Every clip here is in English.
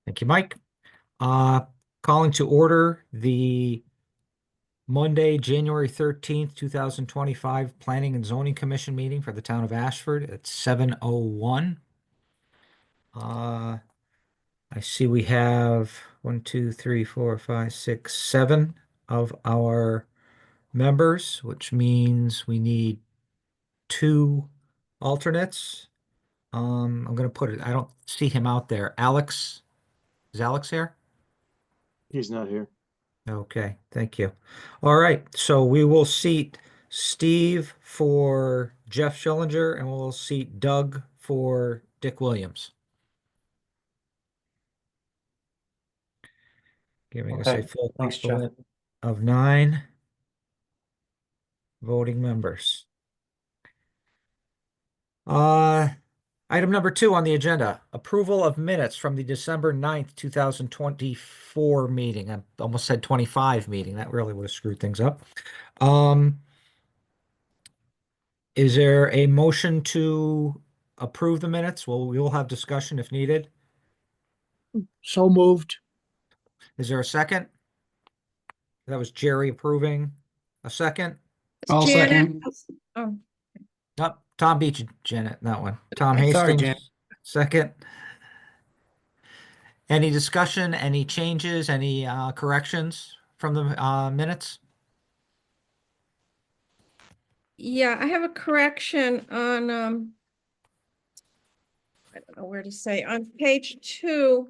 Thank you, Mike. Uh, Calling to order the Monday, January 13th, 2025 Planning and Zoning Commission meeting for the town of Ashford at 7:01. I see we have 7 of our members, which means we need two alternates. I'm going to put it, I don't see him out there. Alex, is Alex here? He's not here. Okay, thank you. All right, so we will seat Steve for Jeff Schillinger and we'll seat Doug for Dick Williams. Giving us a Okay, full thanks, Jeff. complement of 9 voting members. Item number 2 on the agenda, approval of minutes from the December 9th, 2024 meeting. I almost said 25 meeting. That really would have screwed things up. Is there a motion to approve the minutes? Well, we will have discussion if needed. So moved. Is there a second? That was Jerry approving. A second? I'll Janet. second. Oh, Nope, Tom beat you, Janet, that one. Tom Sorry, Hastings, Janet. second. Any discussion, any changes, any corrections from the minutes? yeah, I have a correction on, I don't know where to say, on page 2,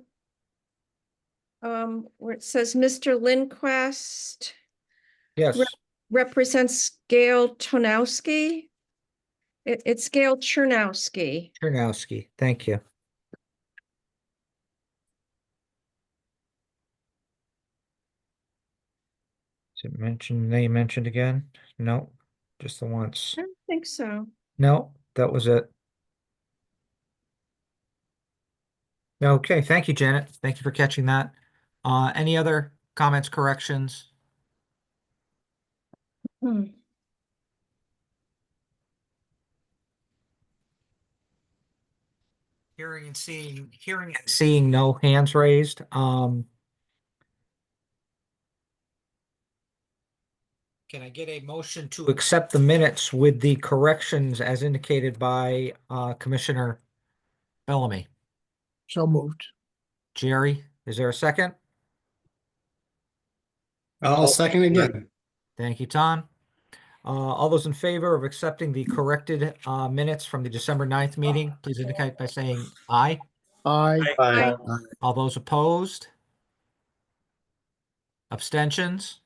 where it says Mr. Lindquist Yes, represents Gail Tonowski. It's Gail Chernowski. Chernowski, thank you. Is it mentioned, name mentioned again? No, just the once. I don't think so. No, that was it. Okay, thank you, Janet. Thank you for catching that. Any other comments, corrections? Hmm. Hearing and seeing no hands raised. Can I get a motion to accept the minutes with the corrections as indicated by Commissioner Bellamy? So moved. Jerry, is there a second? I'll second again. Thank you, Tom. All those in favor of accepting the corrected minutes from the December 9th meeting, please indicate by saying aye. Aye. Aye. All those opposed? Abstentions?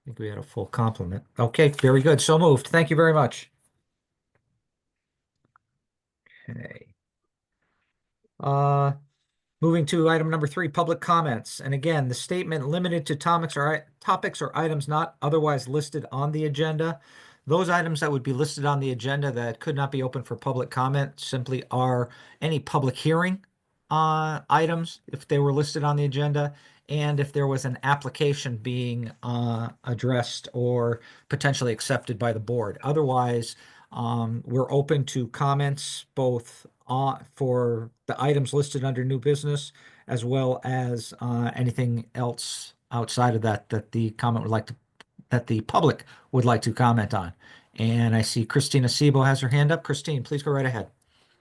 I think we had a full complement. Okay, very good. So moved. Thank you very much. Okay. Moving to item number 3, public comments. And again, the statement limited to topics or items not otherwise listed on the agenda. Those items that would be listed on the agenda that could not be open for public comment simply are any public hearing items if they were listed on the agenda, and if there was an application being addressed or potentially accepted by the board. Otherwise, we're open to comments both for the items listed under new business, as well as anything else outside of that that the public would like to comment on. And I see Christina Sebo has her hand up. Christine, please go right ahead.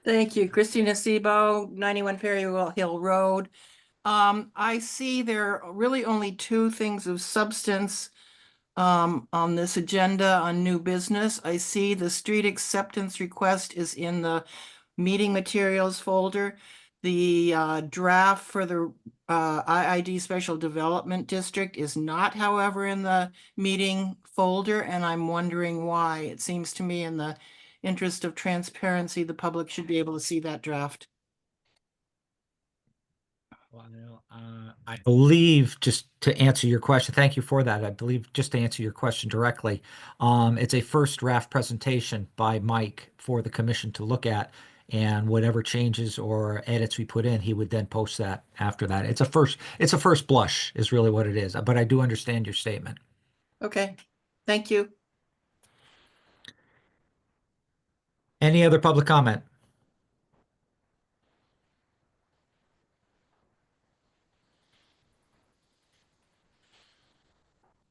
Thank you. Christina Sebo, 91 Ferry Hill Road. I see there are really only 2 things of substance on this agenda on new business. I see the street acceptance request is in the meeting materials folder. The draft for the IID Special Development District is not, however, in the meeting folder, and I'm wondering why. It seems to me in the interest of transparency, the public should be able to see that draft. Well, I believe, just to answer your question, thank you for that. I believe, just to answer your question directly, it's a first draft presentation by Mike for the commission to look at, and whatever changes or edits we put in, he would then post that after that. It's a first blush is really what it is, but I do understand your statement. Okay, thank you. Any other public comment?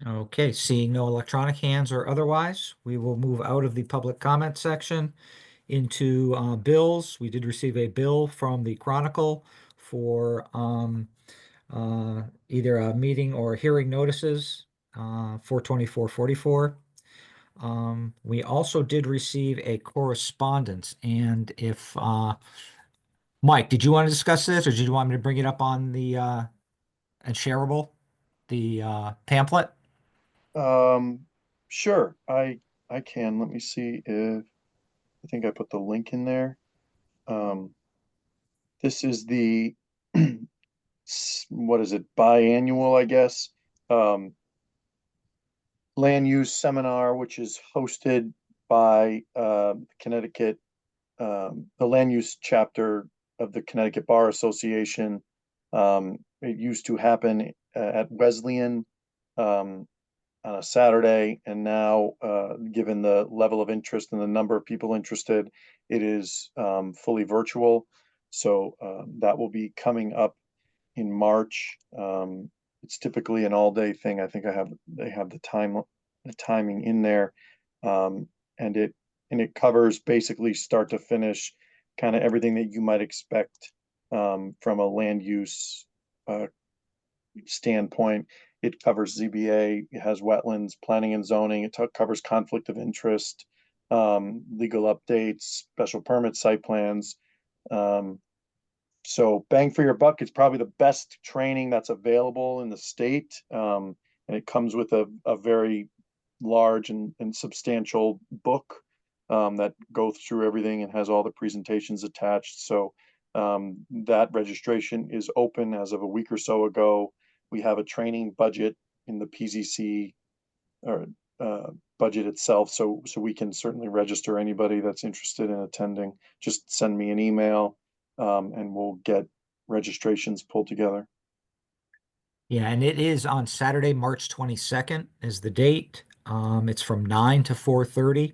Okay, seeing no electronic hands or otherwise, we will move out of the public comment section into bills. We did receive a bill from the Chronicle for either a meeting or hearing notices for 2444. We also did receive a correspondence, and if Mike, did you want to discuss this, or did you want me to bring it up on the and shareable, the pamphlet? Sure, I can. Let me see if I think I put the link in there. This is the what is it, biannual, I guess, land use seminar, which is hosted by Connecticut, the land use chapter of the Connecticut Bar Association. It used to happen at Wesleyan on a Saturday, and now, given the level of interest and the number of people interested, it is fully virtual. So that will be coming up in March. It's typically an all-day thing. I think they have the timing in there, and it covers basically start to finish, kind of everything that you might expect from a land use standpoint. It covers ZBA, it has wetlands, planning and zoning, it covers conflict of interest, legal updates, special permit site plans. So bang for your buck, it's probably the best training that's available in the state. And it comes with a very large and substantial book that goes through everything and has all the presentations attached. So that registration is open as of a week or so ago. We have a training budget in the PZC or budget itself, so we can certainly register anybody that's interested in attending. Just send me an email, and we'll get registrations pulled together. Yeah, and it is on Saturday, March 22nd is the date. It's from 9 to 4:30.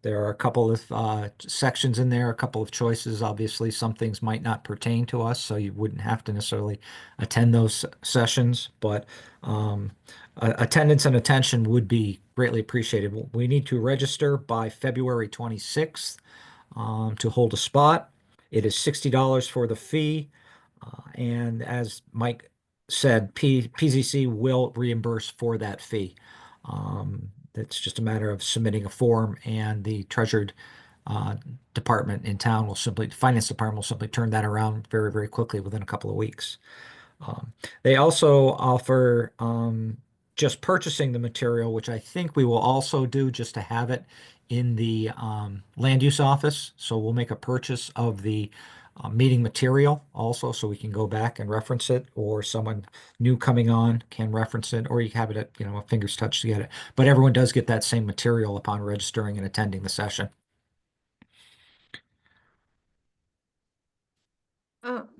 There are a couple of sections in there, a couple of choices. Obviously, some things might not pertain to us, so you wouldn't have to necessarily attend those sessions, but attendance and attention would be greatly appreciated. We need to register by February 26th to hold a spot. It is $60 for the fee. And as Mike said, PZC will reimburse for that fee. It's just a matter of submitting a form, and the treasured department in town finance department will simply turn that around very, very quickly within a couple of weeks. They also offer just purchasing the material, which I think we will also do just to have it in the land use office. So we'll make a purchase of the meeting material also, so we can go back and reference it, or someone new coming on can reference it, or you have it at, a finger's touch to get it. But everyone does get that same material upon registering and attending the session.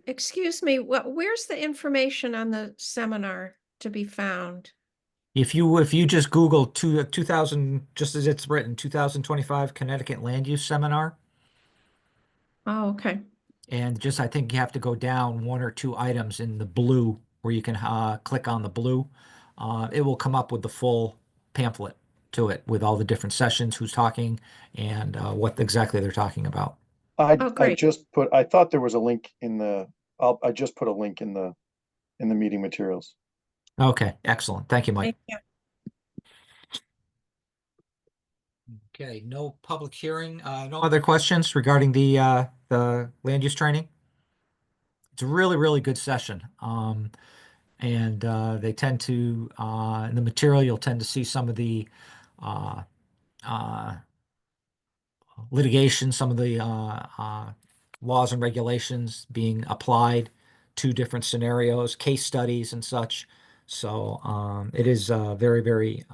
Excuse me, where's the information on the seminar to be found? If you just Google 2000, just as it's written, 2025 Connecticut Land Use Seminar, Oh, okay. and I think you have to go down one or two items in the blue where you can click on the blue. It will come up with the full pamphlet to it with all the different sessions, who's talking, and what exactly they're talking about. Oh, I great. I thought there was a link in I just put a link in the meeting materials. Okay, excellent. Thank you, Mike. Thank you. Okay, no public hearing, no other questions regarding the land use training? It's a really, really good session. And they tend to, in the material, you'll tend to see some of the uh, uh, litigation, some of the laws and regulations being applied to different scenarios, case studies and such. So it is a very, very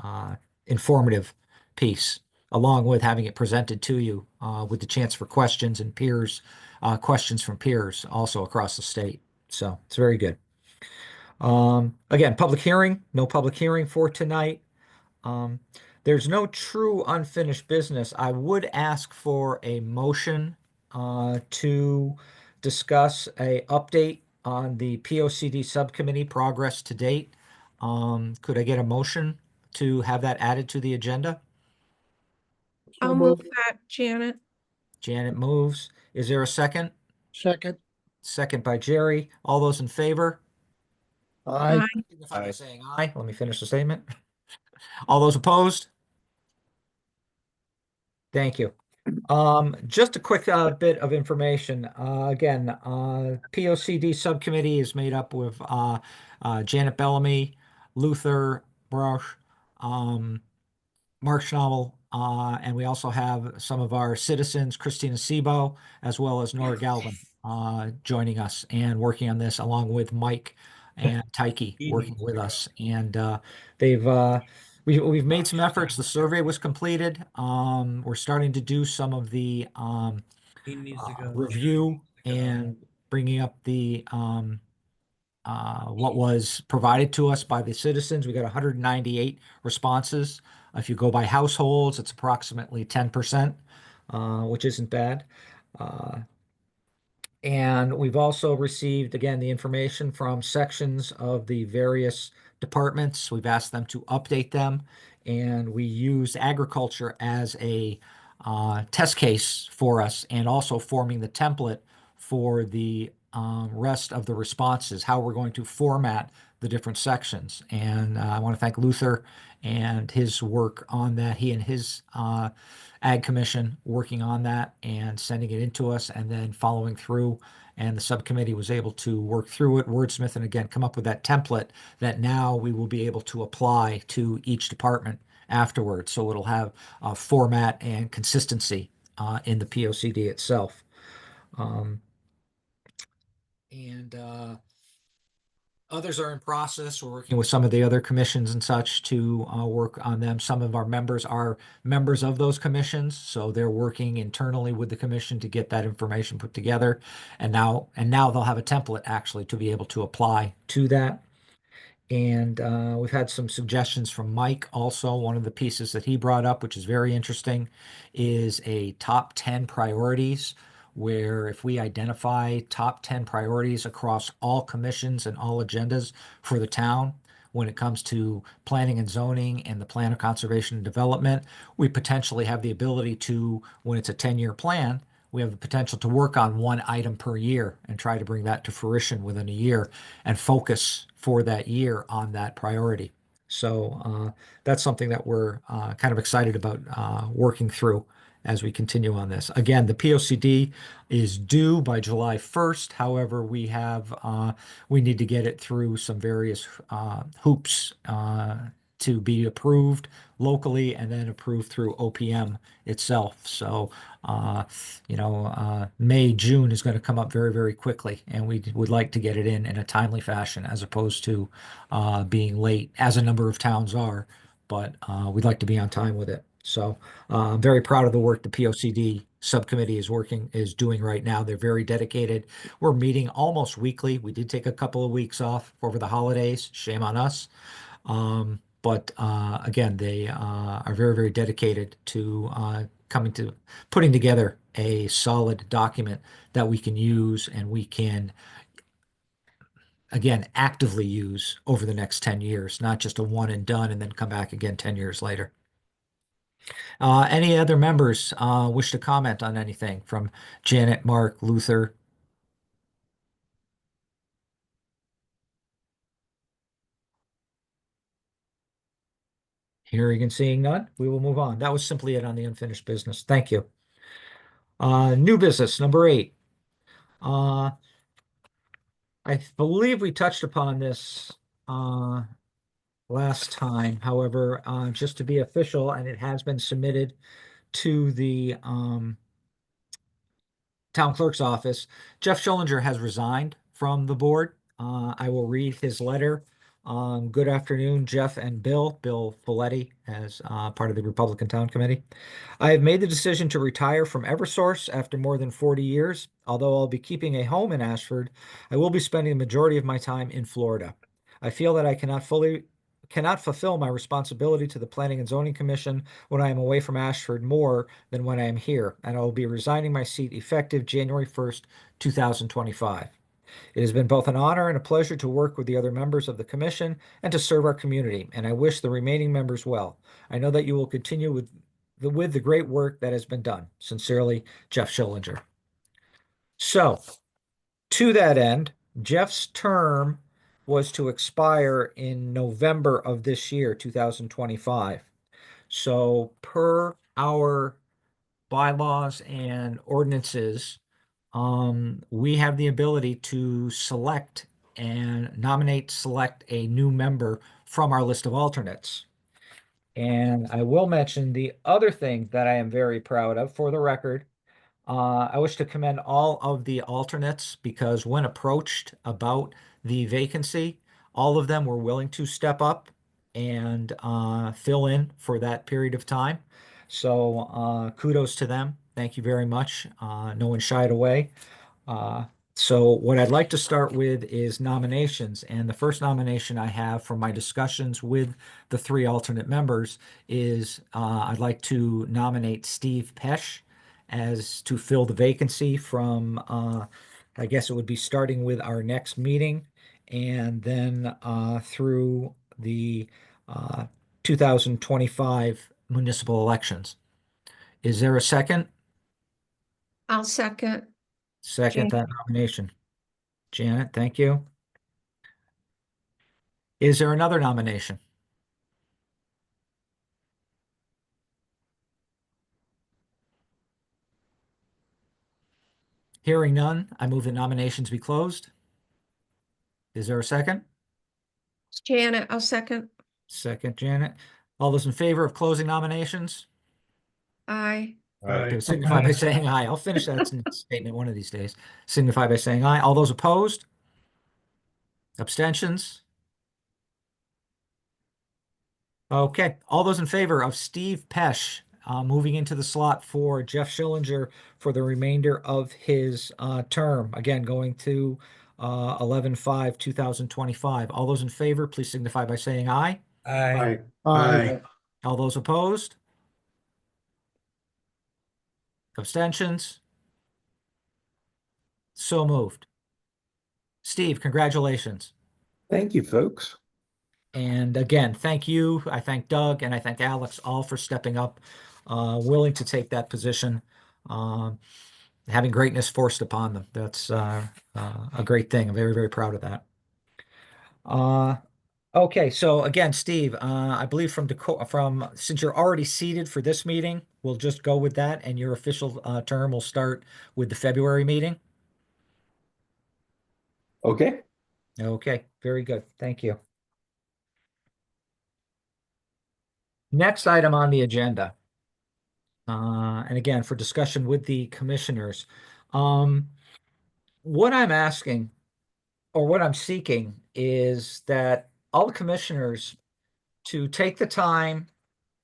informative piece, along with having it presented to you with the chance for questions and questions from peers also across the state. So it's very good. Again, no public hearing for tonight. Um, there's no true unfinished business. I would ask for a motion to discuss a update on the POCD subcommittee progress to date. Could I get a motion to have that added to the agenda? So I'll move moved. that, Janet. Janet moves. Is there a second? Second. Second by Jerry. All those in favor? Aye. Signify by saying aye. Let me finish the statement. All those opposed? Thank you. Just a quick bit of information. Again, POCD subcommittee is made up with Janet Bellamy, Luther Brush, Mark Schnabel, and we also have some of our citizens, Christina Sebo, as well as Nora Galvin, joining us and working on this, along with Mike and Tyke working with us. And they've we've made some efforts. The survey was completed. We're starting to do some of the review and bringing up the what was provided to us by the citizens. We got 198 responses. If you go by households, it's approximately 10%, which isn't bad. And we've also received, again, the information from sections of the various departments. We've asked them to update them, and we use agriculture as a test case for us, and also forming the template for the rest of the responses, how we're going to format the different sections. And I want to thank Luther and his work on that. He and his Ag Commission working on that and sending it into us and then following through. And the subcommittee was able to work through it, wordsmith, and again, come up with that template that now we will be able to apply to each department afterwards. So it'll have a format and consistency in the POCD itself. And others are in process. We're working with some of the other commissions and such to work on them. Some of our members are members of those commissions, so they're working internally with the commission to get that information put together. And now they'll have a template actually to be able to apply to that. And we've had some suggestions from Mike also. One of the pieces that he brought up, which is very interesting, is a top 10 priorities, where if we identify top 10 priorities across all commissions and all agendas for the town, when it comes to planning and zoning and the plan of conservation and development, we potentially have the ability to, when it's a 10-year plan, we have the potential to work on one item per year and try to bring that to fruition within a year and focus for that year on that priority. So that's something that we're kind of excited about working through as we continue on this. Again, the POCD is due by July 1st. However, we need to get it through some various hoops to be approved locally and then approved through OPM itself. So, May, June is going to come up very, very quickly, and we would like to get it in a timely fashion as opposed to being late, as a number of towns are, but we'd like to be on time with it. So I'm very proud of the work the POCD subcommittee is doing right now. They're very dedicated. We're meeting almost weekly. We did take a couple of weeks off over the holidays. Shame on us. But again, they are very, very dedicated to putting together a solid document that we can use and we can, again, actively use over the next 10 years, not just a one and done and then come back again 10 years later. Any other members wish to comment on anything from Janet, Mark, Luther? Hearing and seeing none, we will move on. That was simply it on the unfinished business. Thank you. New business, number 8. I believe we touched upon this last time. However, just to be official, and it has been submitted to the town clerk's office, Jeff Schillinger has resigned from the board. I will read his letter. Good afternoon, Jeff and Bill. Bill Folletti, as part of the Republican Town Committee. I have made the decision to retire from Eversource after more than 40 years. Although I'll be keeping a home in Ashford, I will be spending the majority of my time in Florida. I feel that I cannot fulfill my responsibility to the Planning and Zoning Commission when I am away from Ashford more than when I am here, and I will be resigning my seat effective January 1st, 2025. It has been both an honor and a pleasure to work with the other members of the commission and to serve our community, and I wish the remaining members well. I know that you will continue with the great work that has been done. Sincerely, Jeff Schillinger. So, to that end, Jeff's term was to expire in November of this year, 2025. So, per our bylaws and ordinances, we have the ability to select and select a new member from our list of alternates. And I will mention the other thing that I am very proud of for the record. I wish to commend all of the alternates because when approached about the vacancy, all of them were willing to step up and fill in for that period of time. So kudos to them. Thank you very much. No one shied away. So what I'd like to start with is nominations. And the first nomination I have from my discussions with the three alternate members is I'd like to nominate Steve Pesh as to fill the vacancy from, I guess it would be starting with our next meeting and then through the 2025 municipal elections. Is there a second? I'll second. Second Janet. that nomination. Janet, thank you. Is there another nomination? Hearing none, I move that nominations be closed. Is there a second? Janet, I'll second. Second, Janet. All those in favor of closing nominations? Aye. Okay, signify by saying aye. I'll finish that statement one of these days. Signify by saying aye. All those opposed? Abstentions? Okay, all those in favor of Steve Pesh moving into the slot for Jeff Schillinger for the remainder of his term, again, going to 11/5/2025. All those in favor, please signify by saying aye. Aye. Aye. All those opposed? Abstentions? So moved. Steve, congratulations. Thank you, folks. And again, thank you. I thank Doug and I thank Alex all for stepping up, willing to take that position, having greatness forced upon them. That's a great thing. I'm very, very proud of that. Okay, so again, Steve, I believe from since you're already seated for this meeting, we'll just go with that, and your official term will start with the February meeting. Okay. Okay, very good. Thank you. Next item on the agenda. And again, for discussion with the commissioners. What I'm asking or what I'm seeking is that all the commissioners to take the time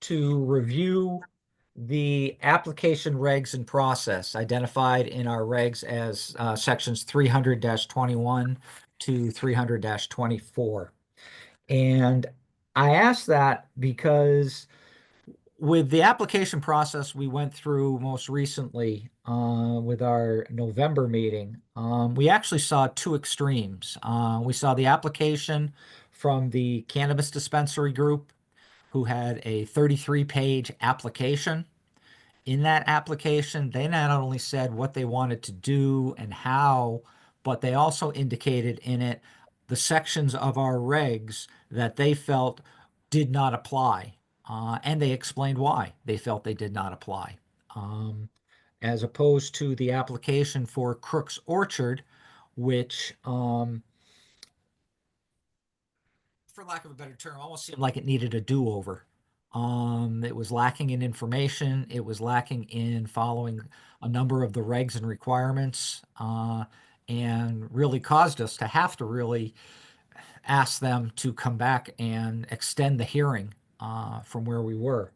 to review the application regs and process identified in our regs as sections 300-21 to 300-24. And I ask that because with the application process we went through most recently with our November meeting, we actually saw two extremes. We saw the application from the cannabis dispensary group who had a 33-page application. In that application, they not only said what they wanted to do and how, but they also indicated in it the sections of our regs that they felt did not apply. And they explained why they felt they did not apply. As opposed to the application for Crook's Orchard, which, for lack of a better term, almost seemed like it needed a do-over. It was lacking in information. It was lacking in following a number of the regs and requirements, and really caused us to have to really ask them to come back and extend the hearing from where we were.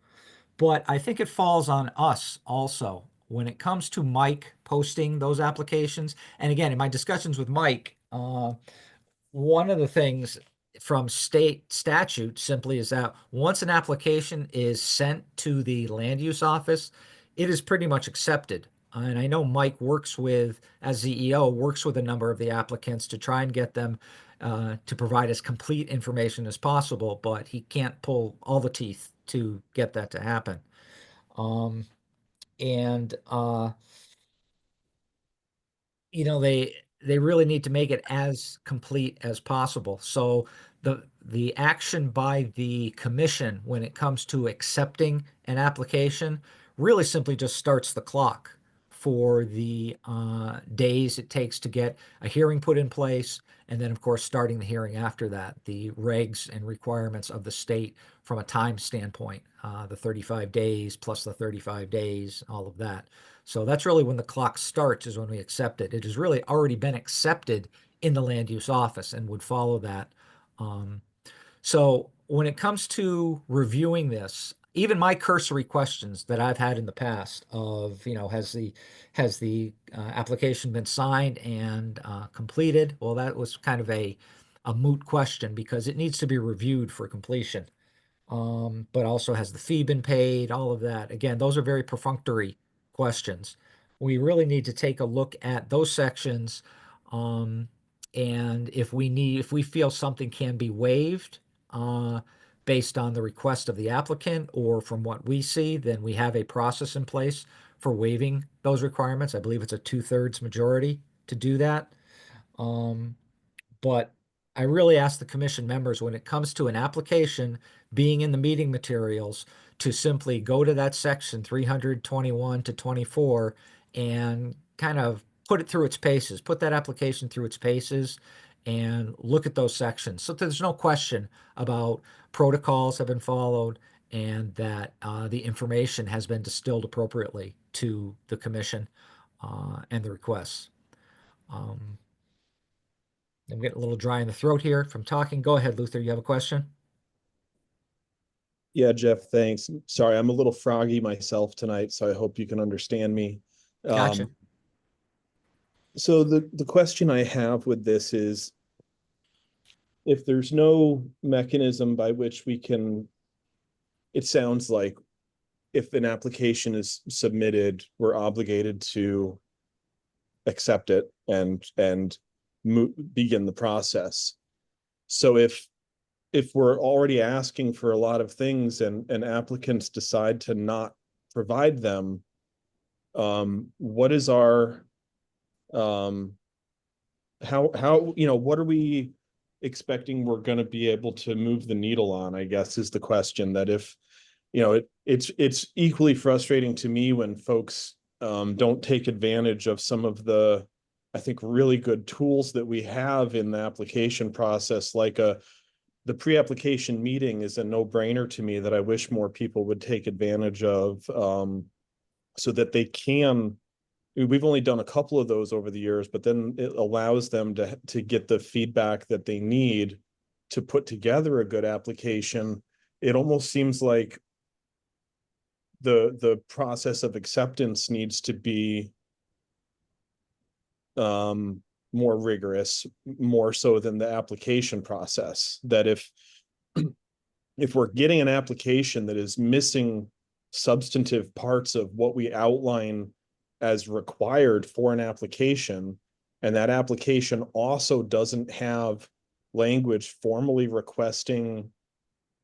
But I think it falls on us also when it comes to Mike posting those applications. And again, in my discussions with Mike, one of the things from state statute simply is that once an application is sent to the land use office, it is pretty much accepted. And I know Mike works with, as CEO, works with a number of the applicants to try and get them to provide as complete information as possible, but he can't pull all the teeth to get that to happen. Um, and you know, they really need to make it as complete as possible. So the action by the commission when it comes to accepting an application really simply just starts the clock for the days it takes to get a hearing put in place, and then of course starting the hearing after that, the regs and requirements of the state from a time standpoint, the 35 days plus the 35 days, all of that. So that's really when the clock starts, is when we accept it. It has really already been accepted in the land use office and would follow that. So when it comes to reviewing this, even my cursory questions that I've had in the past of, you know, has the application been signed and completed? Well, that was kind of a moot question because it needs to be reviewed for completion. But also has the fee been paid, all of that. Again, those are very perfunctory questions. We really need to take a look at those sections. Um, and if we feel something can be waived, based on the request of the applicant or from what we see, then we have a process in place for waiving those requirements. I believe it's a 2/3 majority to do that. Um, but I really ask the commission members, when it comes to an application being in the meeting materials, to simply go to that section 321 to 24 and kind of put it through its paces, put that application through its paces and look at those sections. So there's no question about protocols have been followed and that the information has been distilled appropriately to the commission and the requests. Um, I'm getting a little dry in the throat here from talking. Go ahead, Luther. You have a question? Yeah, Jeff, thanks. Sorry, I'm a little froggy myself tonight, so I hope you can understand me. Gotcha. So the question I have with this is, if there's no mechanism by which we can, it sounds like if an application is submitted, we're obligated to accept it and begin the process. So if we're already asking for a lot of things and applicants decide to not provide them, what is our how you know, what are we expecting we're going to be able to move the needle on, I guess, is the question. That if, you know, it's equally frustrating to me when folks don't take advantage of some of the, I think, really good tools that we have in the application process. Like the pre-application meeting is a no-brainer to me that I wish more people would take advantage of, so that they can. We've only done a couple of those over the years, but then it allows them to get the feedback that they need to put together a good application. It almost seems like the process of acceptance needs to be more rigorous, more so than the application process. That if we're getting an application that is missing substantive parts of what we outline as required for an application, and that application also doesn't have language formally requesting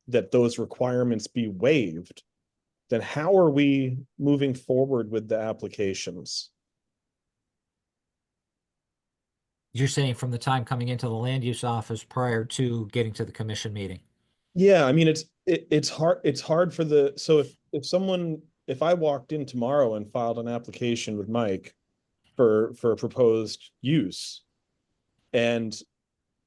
that those requirements be waived, then how are we moving forward with the applications? You're saying from the time coming into the land use office prior to getting to the commission meeting. Yeah, I mean, it's hard for the, so if I walked in tomorrow and filed an application with Mike for a proposed use, and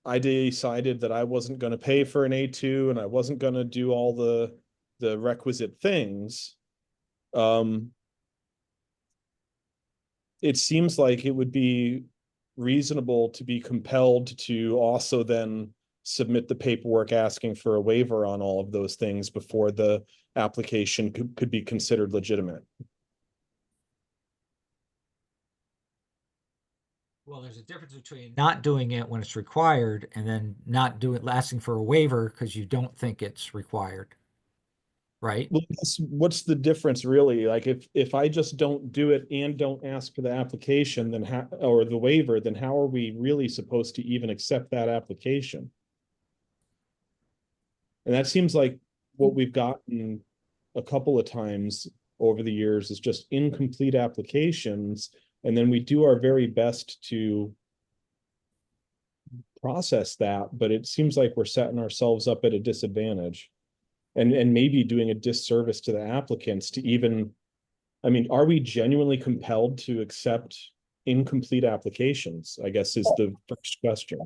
I decided that I wasn't going to pay for an A2 and I wasn't going to do all the requisite things, it seems like it would be reasonable to be compelled to also then submit the paperwork asking for a waiver on all of those things before the application could be considered legitimate. Well, there's a difference between not doing it when it's required and then not asking for a waiver because you don't think it's required. right? Well, what's the difference really? Like if I just don't do it and don't ask for the application, then how, or the waiver, then how are we really supposed to even accept that application? And that seems like what we've gotten a couple of times over the years is just incomplete applications. And then we do our very best to process that, but it seems like we're setting ourselves up at a disadvantage and maybe doing a disservice to the applicants to even, I mean, are we genuinely compelled to accept incomplete applications, I guess is the first question.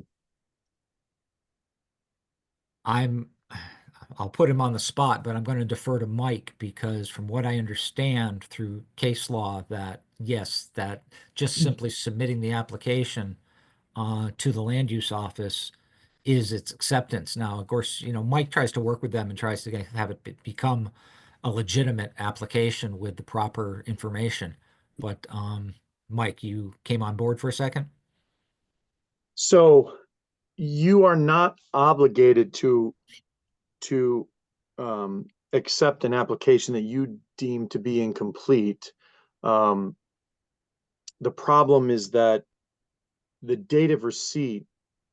I'll put him on the spot, but I'm going to defer to Mike because from what I understand through case law that yes, that just simply submitting the application to the land use office is its acceptance. Now, of course, Mike tries to work with them and tries to have it become a legitimate application with the proper information. But Mike, you came on board for a second? So you are not obligated to accept an application that you deem to be incomplete. The problem is that the date of receipt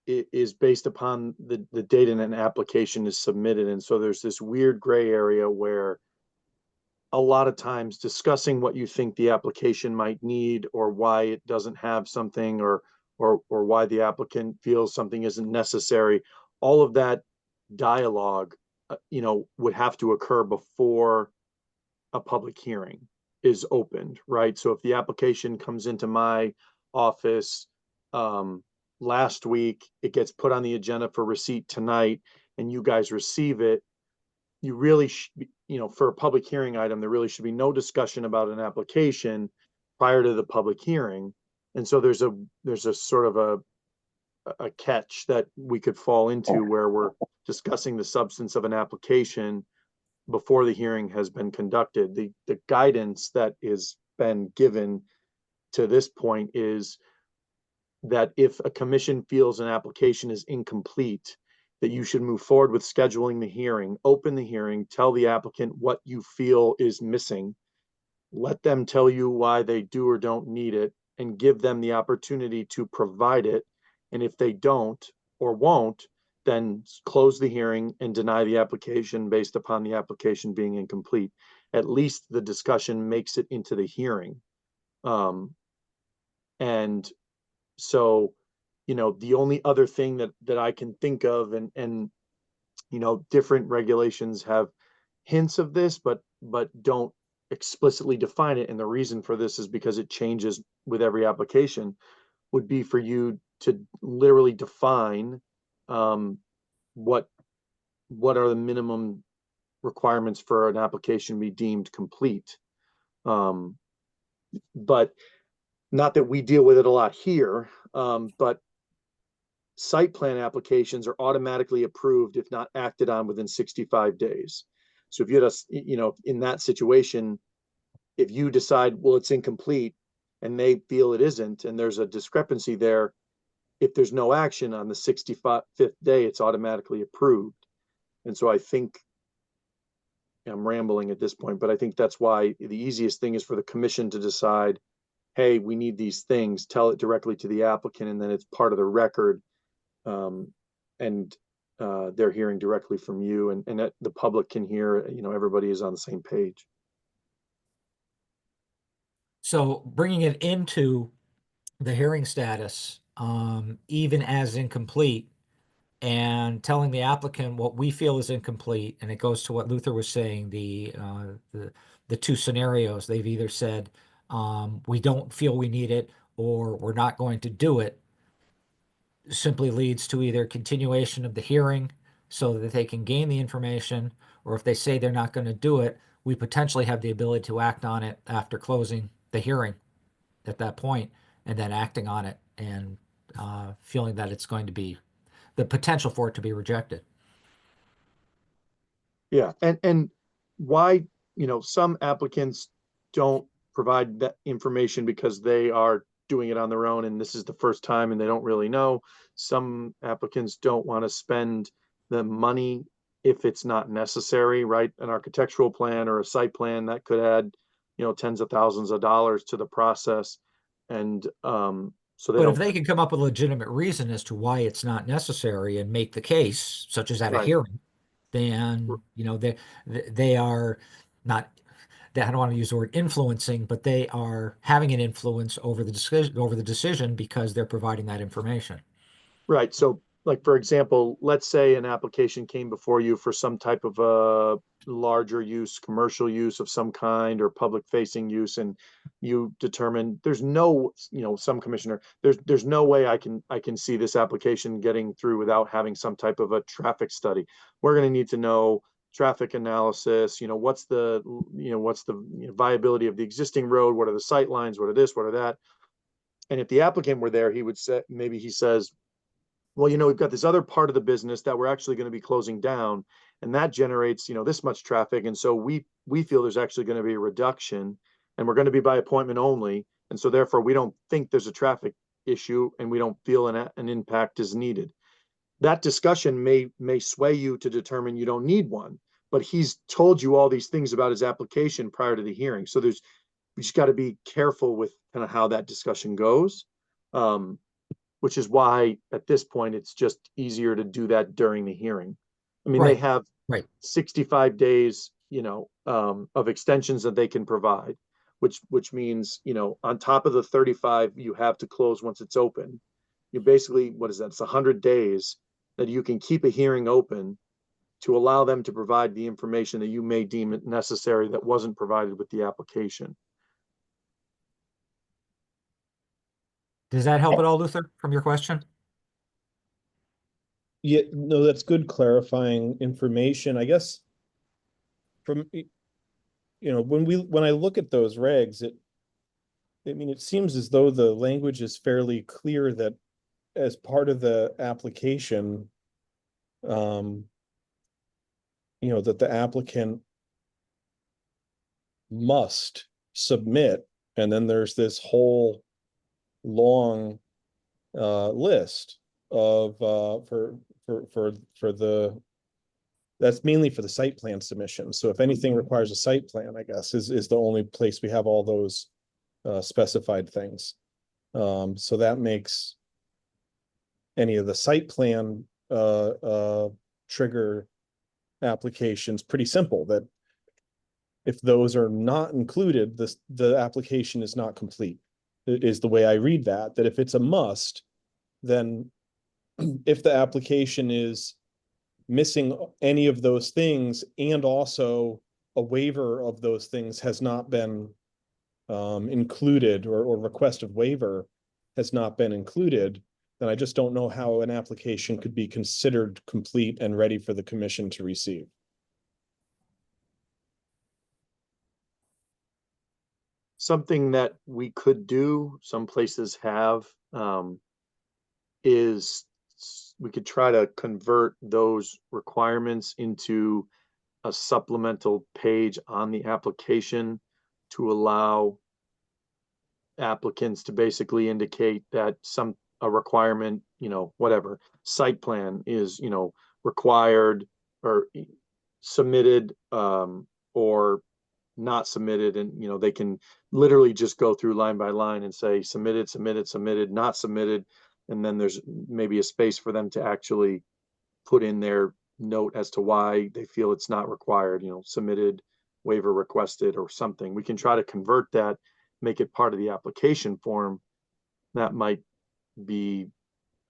is based upon the date an application is submitted. And so there's this weird gray area where a lot of times discussing what you think the application might need or why it doesn't have something or why the applicant feels something isn't necessary, all of that dialogue would have to occur before a public hearing is opened, right? So if the application comes into my office last week, it gets put on the agenda for receipt tonight, and you guys receive it, you really for a public hearing item, there really should be no discussion about an application prior to the public hearing. And so there's a sort of a catch that we could fall into where we're discussing the substance of an application before the hearing has been conducted. The guidance that has been given to this point is that if a commission feels an application is incomplete, that you should move forward with scheduling the hearing, open the hearing, tell the applicant what you feel is missing, let them tell you why they do or don't need it, and give them the opportunity to provide it. And if they don't or won't, then close the hearing and deny the application based upon the application being incomplete. At least the discussion makes it into the hearing. And so, the only other thing that I can think of, and different regulations have hints of this, but don't explicitly define it. And the reason for this is because it changes with every application, would be for you to literally define what are the minimum requirements for an application to be deemed complete. But not that we deal with it a lot here, but site plan applications are automatically approved if not acted on within 65 days. So if you had in that situation, if you decide, well, it's incomplete and they feel it isn't, and there's a discrepancy there, if there's no action on the 65th day, it's automatically approved. And so I think, I'm rambling at this point, but I think that's why the easiest thing is for the commission to decide, hey, we need these things, tell it directly to the applicant, and then it's part of the record. And they're hearing directly from you, and that the public can hear, everybody is on the same page. So bringing it into the hearing status, even as incomplete, and telling the applicant what we feel is incomplete, and it goes to what Luther was saying, the two scenarios. They've either said, we don't feel we need it, or we're not going to do it, simply leads to either continuation of the hearing so that they can gain the information, or if they say they're not going to do it, we potentially have the ability to act on it after closing the hearing at that point, and then acting on it and feeling that it's going to be the potential for it to be rejected. Yeah, and why, some applicants don't provide that information because they are doing it on their own and this is the first time and they don't really know. Some applicants don't want to spend the money if it's not necessary, right? An architectural plan or a site plan that could add, tens of thousands of dollars to the process. And so they But if don't, they can come up with a legitimate reason as to why it's not necessary and make the case, such as at a Right. hearing, then, they are not, I don't want to use the word influencing, but they are having an influence over the decision because they're providing that information. right. So like, for example, let's say an application came before you for some type of a larger use, commercial use of some kind or public facing use, and you determine there's no, some commissioner, there's no way I can see this application getting through without having some type of a traffic study. We're going to need to know traffic analysis, what's the viability of the existing road, what are the sight lines, what are this, what are that. And if the applicant were there, he would say, maybe he says, well, we've got this other part of the business that we're actually going to be closing down, and that generates, this much traffic. And so we feel there's actually going to be a reduction, and we're going to be by appointment only. And so therefore we don't think there's a traffic issue, and we don't feel an impact is needed. That discussion may sway you to determine you don't need one, but he's told you all these things about his application prior to the hearing. So we just got to be careful with kind of how that discussion goes. Which is why at this point, it's just easier to do that during the hearing. I mean, they Right. have Right. 65 days, of extensions that they can provide, which means, on top of the 35 you have to close once it's open. You basically, what is that? It's 100 days that you can keep a hearing open to allow them to provide the information that you may deem it necessary that wasn't provided with the application. Does that help at all, Luther, from your question? Yeah, no, that's good clarifying information. I guess from, when I look at those regs, it seems as though the language is fairly clear that as part of the application, that the applicant must submit, and then there's this whole long list of for the, that's mainly for the site plan submission. So if anything requires a site plan, I guess is the only place we have all those specified things. So that makes any of the site plan trigger applications pretty simple, that if those are not included, the application is not complete, is the way I read that if it's a must, then if the application is missing any of those things and also a waiver of those things has not been included, or request of waiver has not been included, then I just don't know how an application could be considered complete and ready for the commission to receive. Something that we could do, some places have, is we could try to convert those requirements into a supplemental page on the application to allow applicants to basically indicate that a requirement, whatever site plan is, required or submitted, or not submitted. And, they can literally just go through line by line and say submitted, submitted, submitted, not submitted. And then there's maybe a space for them to actually put in their note as to why they feel it's not required, submitted, waiver requested, or something. We can try to convert that, make it part of the application form. That might be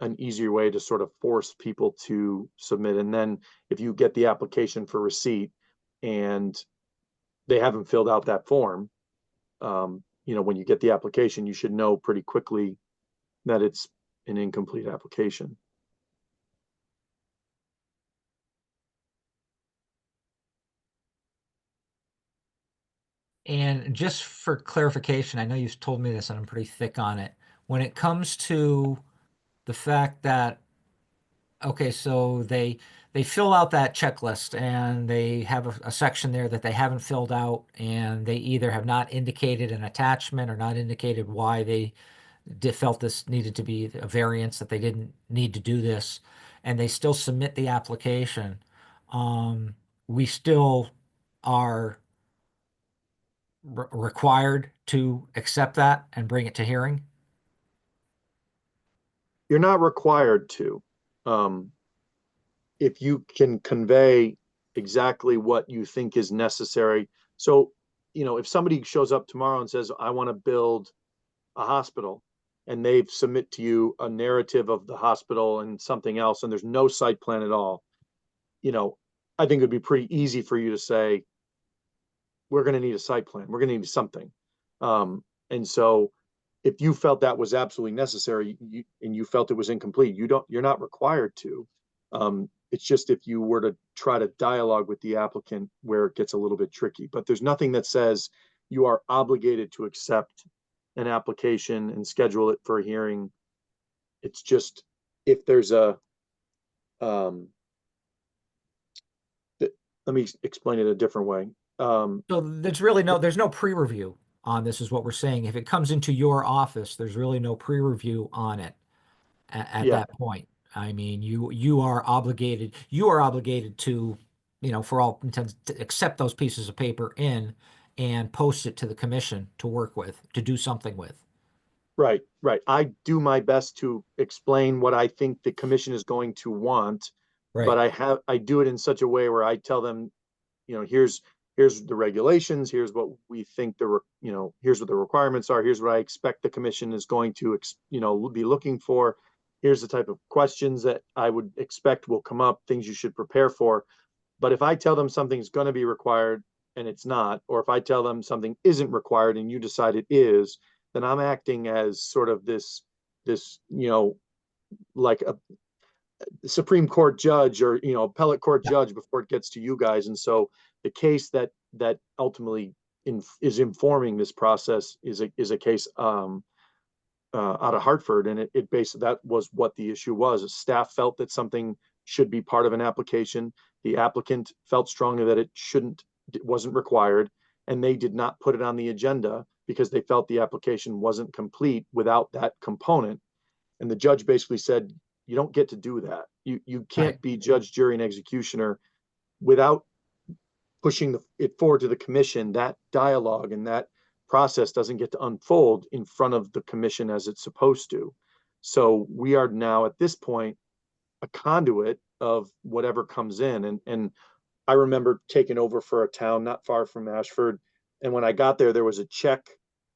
an easier way to sort of force people to submit. And then if you get the application for receipt and they haven't filled out that form, when you get the application, you should know pretty quickly that it's an incomplete application. And just for clarification, I know you've told me this and I'm pretty thick on it. When it comes to the fact that, okay, so they fill out that checklist and they have a section there that they haven't filled out, and they either have not indicated an attachment or not indicated why they felt this needed to be a variance, that they didn't need to do this, and they still submit the application. we still are required to accept that and bring it to hearing? You're not required to. Um, if you can convey exactly what you think is necessary. So, if somebody shows up tomorrow and says, I want to build a hospital, and they've submit to you a narrative of the hospital and something else, and there's no site plan at all, I think it'd be pretty easy for you to say, we're going to need a site plan. We're going to need something. And so if you felt that was absolutely necessary, and you felt it was incomplete, you're not required to. It's just if you were to try to dialogue with the applicant where it gets a little bit tricky, but there's nothing that says you are obligated to accept an application and schedule it for a hearing. It's just if there's let me explain it a different way. So there's no pre-review on this is what we're saying. If it comes into your office, there's really no pre-review on it at Yeah. that point. I mean, you are obligated to, for all intents, to accept those pieces of paper in and post it to the commission to work with, to do something with. Right. I do my best to explain what I think the commission is going to want, Right. but I do it in such a way where I tell them, here's the regulations, here's what we think here's what the requirements are, here's what I expect the commission is going to, be looking for. Here's the type of questions that I would expect will come up, things you should prepare for. But if I tell them something's going to be required and it's not, or if I tell them something isn't required and you decide it is, then I'm acting as sort of this, like a Supreme Court judge or, appellate court judge before it gets to you guys. And so the case that ultimately is informing this process is a case out of Hartford. And it basically, that was what the issue was. Staff felt that something should be part of an application. The applicant felt strongly that it wasn't required, and they did not put it on the agenda because they felt the application wasn't complete without that component. And the judge basically said, you don't get to do that. You can't be judge, jury, and executioner without pushing it forward to the commission. That dialogue and that process doesn't get to unfold in front of the commission as it's supposed to. So we are now at this point a conduit of whatever comes in. And I remember taking over for a town not far from Ashford, and when I got there was a check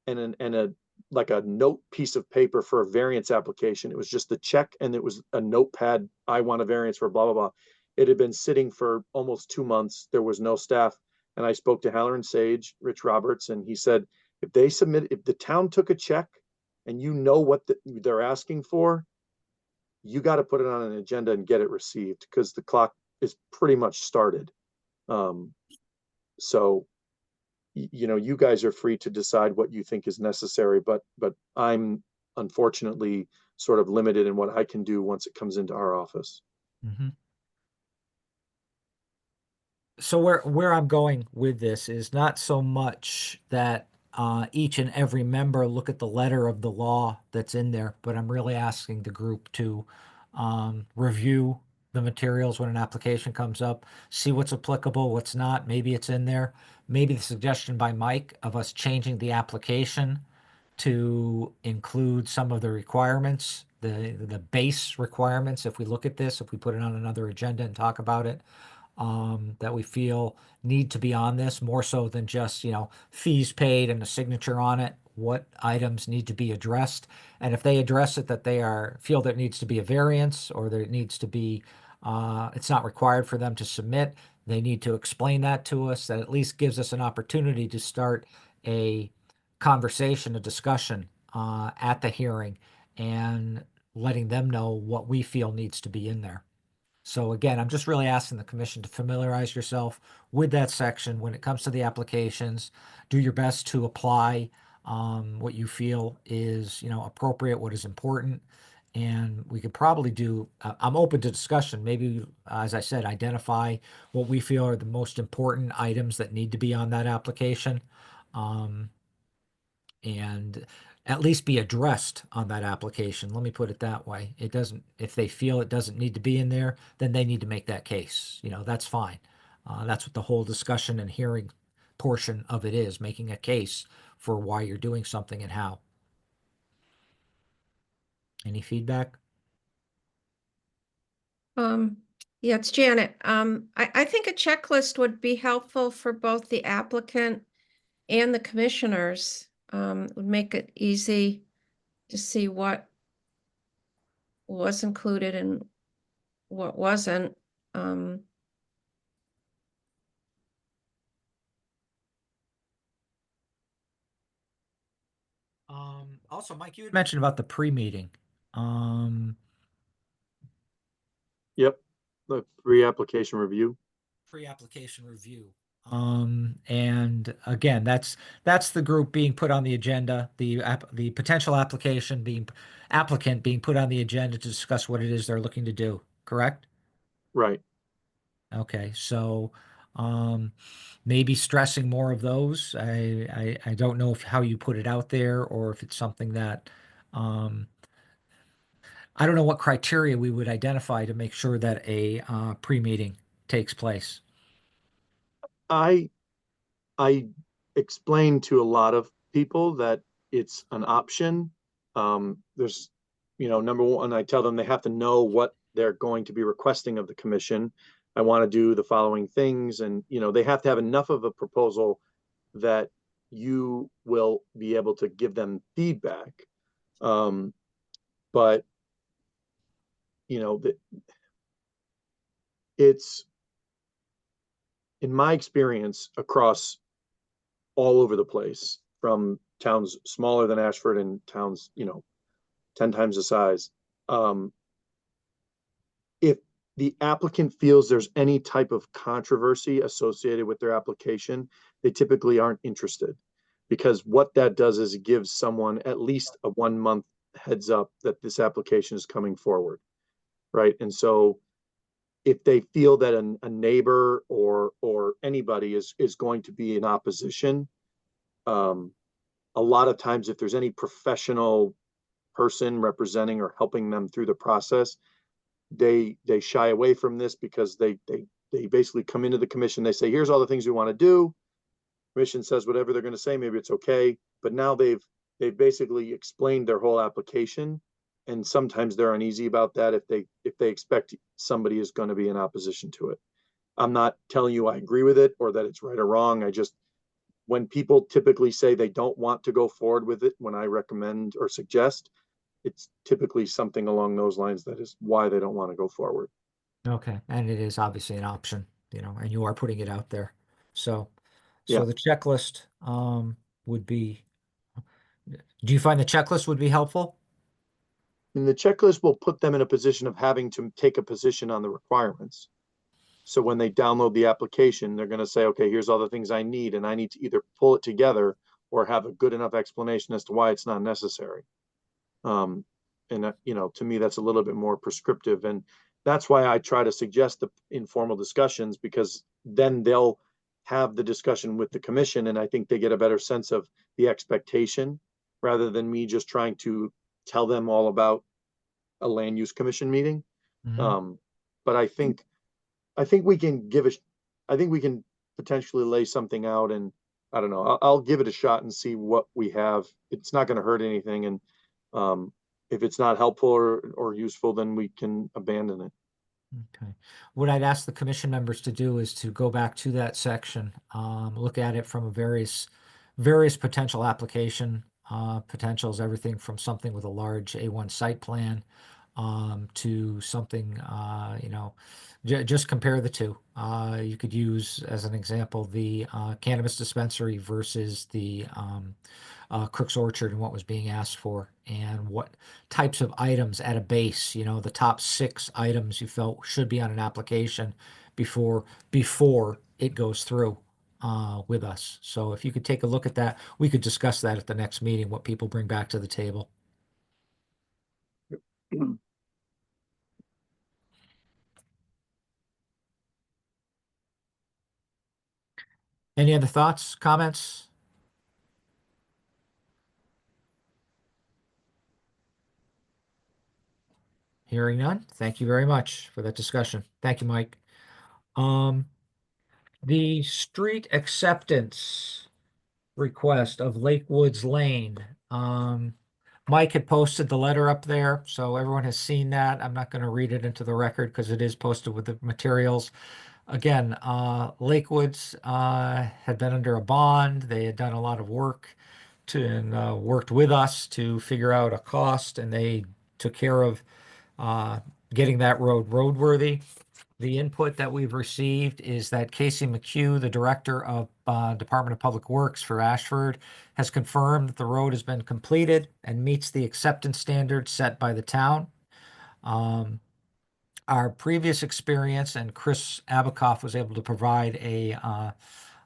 and a like a note piece of paper for a variance application. It was just the check, and it was a notepad. I want a variance for blah blah blah. It had been sitting for almost 2 months. There was no staff, and I spoke to Halloran Sage, Rich Roberts, and he said, if the town took a check and what they're asking for, you got to put it on an agenda and get it received because the clock is pretty much started. So, you guys are free to decide what you think is necessary, but I'm unfortunately sort of limited in what I can do once it comes into our office. Mm-hmm. So where I'm going with this is not so much that each and every member look at the letter of the law that's in there, but I'm really asking the group to review the materials when an application comes up, see what's applicable, what's not. Maybe it's in there. Maybe the suggestion by Mike of us changing the application to include some of the requirements, the base requirements. If we look at this, if we put it on another agenda and talk about it, that we feel need to be on this more so than just, fees paid and a signature on it, what items need to be addressed. And if they address it, that they feel there needs to be a variance or there needs to be, it's not required for them to submit. They need to explain that to us. That at least gives us an opportunity to start a conversation, a discussion at the hearing and letting them know what we feel needs to be in there. So again, I'm just really asking the commission to familiarize yourself with that section when it comes to the applications. Do your best to apply what you feel is, appropriate, what is important. And we could probably I'm open to discussion. Maybe, as I said, identify what we feel are the most important items that need to be on that application. And at least be addressed on that application. Let me put it that way. It doesn't, if they feel it doesn't need to be in there, then they need to make that case. You know, that's fine. That's what the whole discussion and hearing portion of it is, making a case for why you're doing something and how. Any feedback? Yeah, it's Janet. I think a checklist would be helpful for both the applicant and the commissioners. It would make it easy to see what was included and what wasn't. Also, Mike, you had mentioned about the pre-meeting. Um, Yep, the pre-application review. Pre-application review. And again, that's the group being put on the agenda, the potential applicant being put on the agenda to discuss what it is they're looking to do, correct? Right. Okay, so maybe stressing more of those. I don't know how you put it out there or if it's something that I don't know what criteria we would identify to make sure that a pre-meeting takes place. I explain to a lot of people that it's an option. There's, number one, I tell them they have to know what they're going to be requesting of the commission. I want to do the following things, and they have to have enough of a proposal that you will be able to give them feedback. But it's, in my experience, across all over the place, from towns smaller than Ashford and towns, 10 times the size. If the applicant feels there's any type of controversy associated with their application, they typically aren't interested, because what that does is it gives someone at least a 1 month heads up that this application is coming forward, right? And so if they feel that a neighbor or anybody is going to be in opposition, a lot of times if there's any professional person representing or helping them through the process, they shy away from this, because they basically come into the commission, they say, here's all the things we want to do. Commission says whatever they're going to say, maybe it's okay, but now they've basically explained their whole application, and sometimes they're uneasy about that if they expect somebody is going to be in opposition to it. I'm not telling you I agree with it or that it's right or wrong. I just, when people typically say they don't want to go forward with it, when I recommend or suggest, it's typically something along those lines that is why they don't want to go forward. Okay, and it is obviously an option, and you are putting it out there. So, Yeah. the checklist would be, do you find the checklist would be helpful? And the checklist will put them in a position of having to take a position on the requirements. So when they download the application, they're going to say, okay, here's all the things I need, and I need to either pull it together or have a good enough explanation as to why it's not necessary. And to me, that's a little bit more prescriptive, and that's why I try to suggest the informal discussions, because then they'll have the discussion with the commission, and I think they get a better sense of the expectation, rather than me just trying to tell them all about a land use commission meeting. But I think we can I think we can potentially lay something out, and I don't know, I'll give it a shot and see what we have. It's not going to hurt anything, and if it's not helpful or useful, then we can abandon it. Okay. What I'd ask the commission members to do is to go back to that section, look at it from a various potential application potentials, everything from something with a large A1 site plan to something, just compare the two. You could use as an example the cannabis dispensary versus the Cook's Orchard and what was being asked for, and what types of items at a base, the top 6 items you felt should be on an application before it goes through with us. So if you could take a look at that, we could discuss that at the next meeting, what people bring back to the table. Any other thoughts, comments? Hearing none, thank you very much for that discussion. Thank you, Mike. The street acceptance request of Lake Woods Lane. Mike had posted the letter up there, so everyone has seen that. I'm not going to read it into the record because it is posted with the materials. Again, Lakewoods had been under a bond. They had done a lot of work and worked with us to figure out a cost, and they took care of getting that road roadworthy. The input that we've received is that Casey McHugh, the Director of Department of Public Works for Ashford, has confirmed that the road has been completed and meets the acceptance standards set by the town. Our previous experience, and Chris Abakoff was able to provide a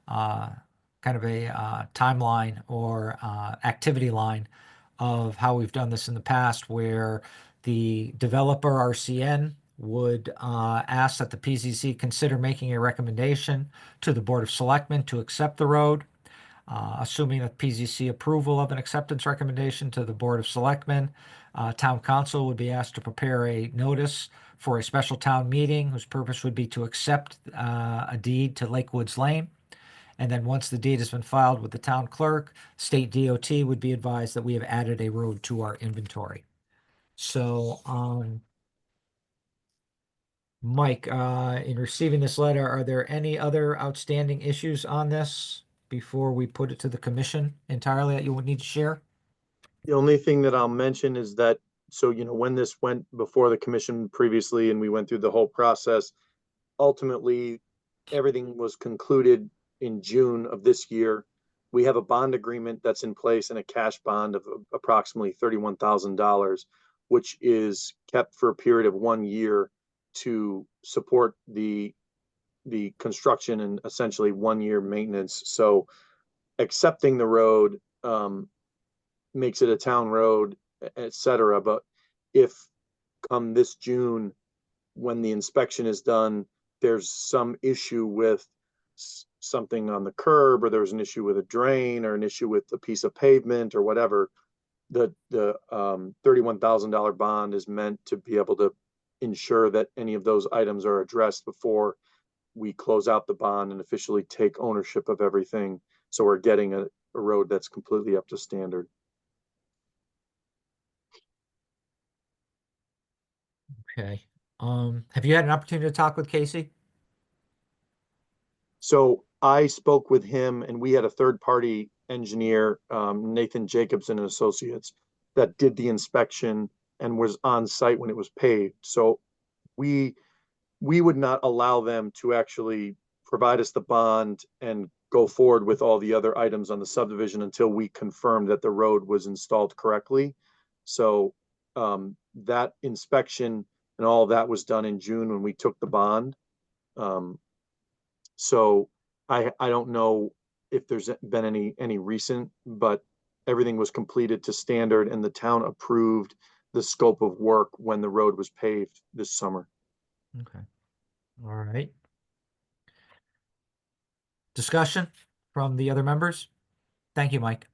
kind of a timeline or activity line of how we've done this in the past, where the developer RCN would ask that the PZC consider making a recommendation to the Board of Selectmen to accept the road. Assuming that PZC approval of an acceptance recommendation to the Board of Selectmen, Town Council would be asked to prepare a notice for a special town meeting whose purpose would be to accept a deed to Lake Woods Lane. And then once the deed has been filed with the town clerk, state DOT would be advised that we have added a road to our inventory. So, Mike, in receiving this letter, are there any other outstanding issues on this before we put it to the commission entirely that you would need to share? The only thing that I'll mention is that, so, when this went before the commission previously and we went through the whole process, ultimately, everything was concluded in June of this year. We have a bond agreement that's in place and a cash bond of approximately $31,000, which is kept for a period of 1 year to support the construction and essentially 1 year maintenance. So accepting the road makes it a town road, etc. But if come this June, when the inspection is done, there's some issue with something on the curb, or there's an issue with a drain, or an issue with a piece of pavement or whatever, the $31,000 bond is meant to be able to ensure that any of those items are addressed before we close out the bond and officially take ownership of everything. So we're getting a road that's completely up to standard. Okay. Have you had an opportunity to talk with Casey? So I spoke with him, and we had a third-party engineer, Nathan Jacobson and Associates, that did the inspection and was on site when it was paved. So we would not allow them to actually provide us the bond and go forward with all the other items on the subdivision until we confirmed that the road was installed correctly. So that inspection and all of that was done in June when we took the bond. So I don't know if there's been any recent, but everything was completed to standard, and the town approved the scope of work when the road was paved this summer. Okay. All right. Discussion from the other members? Thank you, Mike.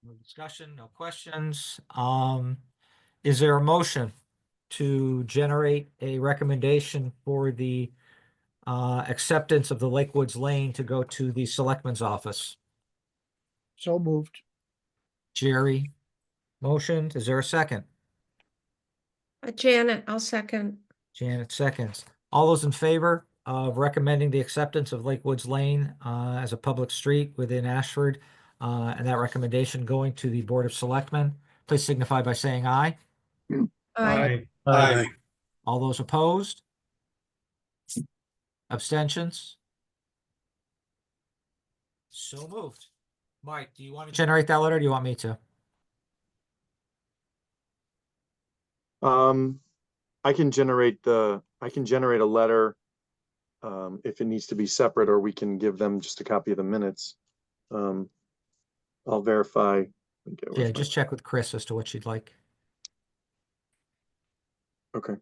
No discussion, no questions. Is there a motion to generate a recommendation for the acceptance of the Lake Woods Lane to go to the selectman's office? So moved. Jerry motioned. Is there a second? Janet, I'll second. Janet seconds. All those in favor of recommending the acceptance of Lake Woods Lane as a public street within Ashford, and that recommendation going to the Board of Selectmen, please signify by saying aye. Aye. Aye. All those opposed? Abstentions? So moved. Mike, do you want to generate that letter, or do you want me to? I can generate a letter if it needs to be separate, or we can give them just a copy of the minutes. I'll verify. Yeah, just check with Chris as to what she'd like. Okay.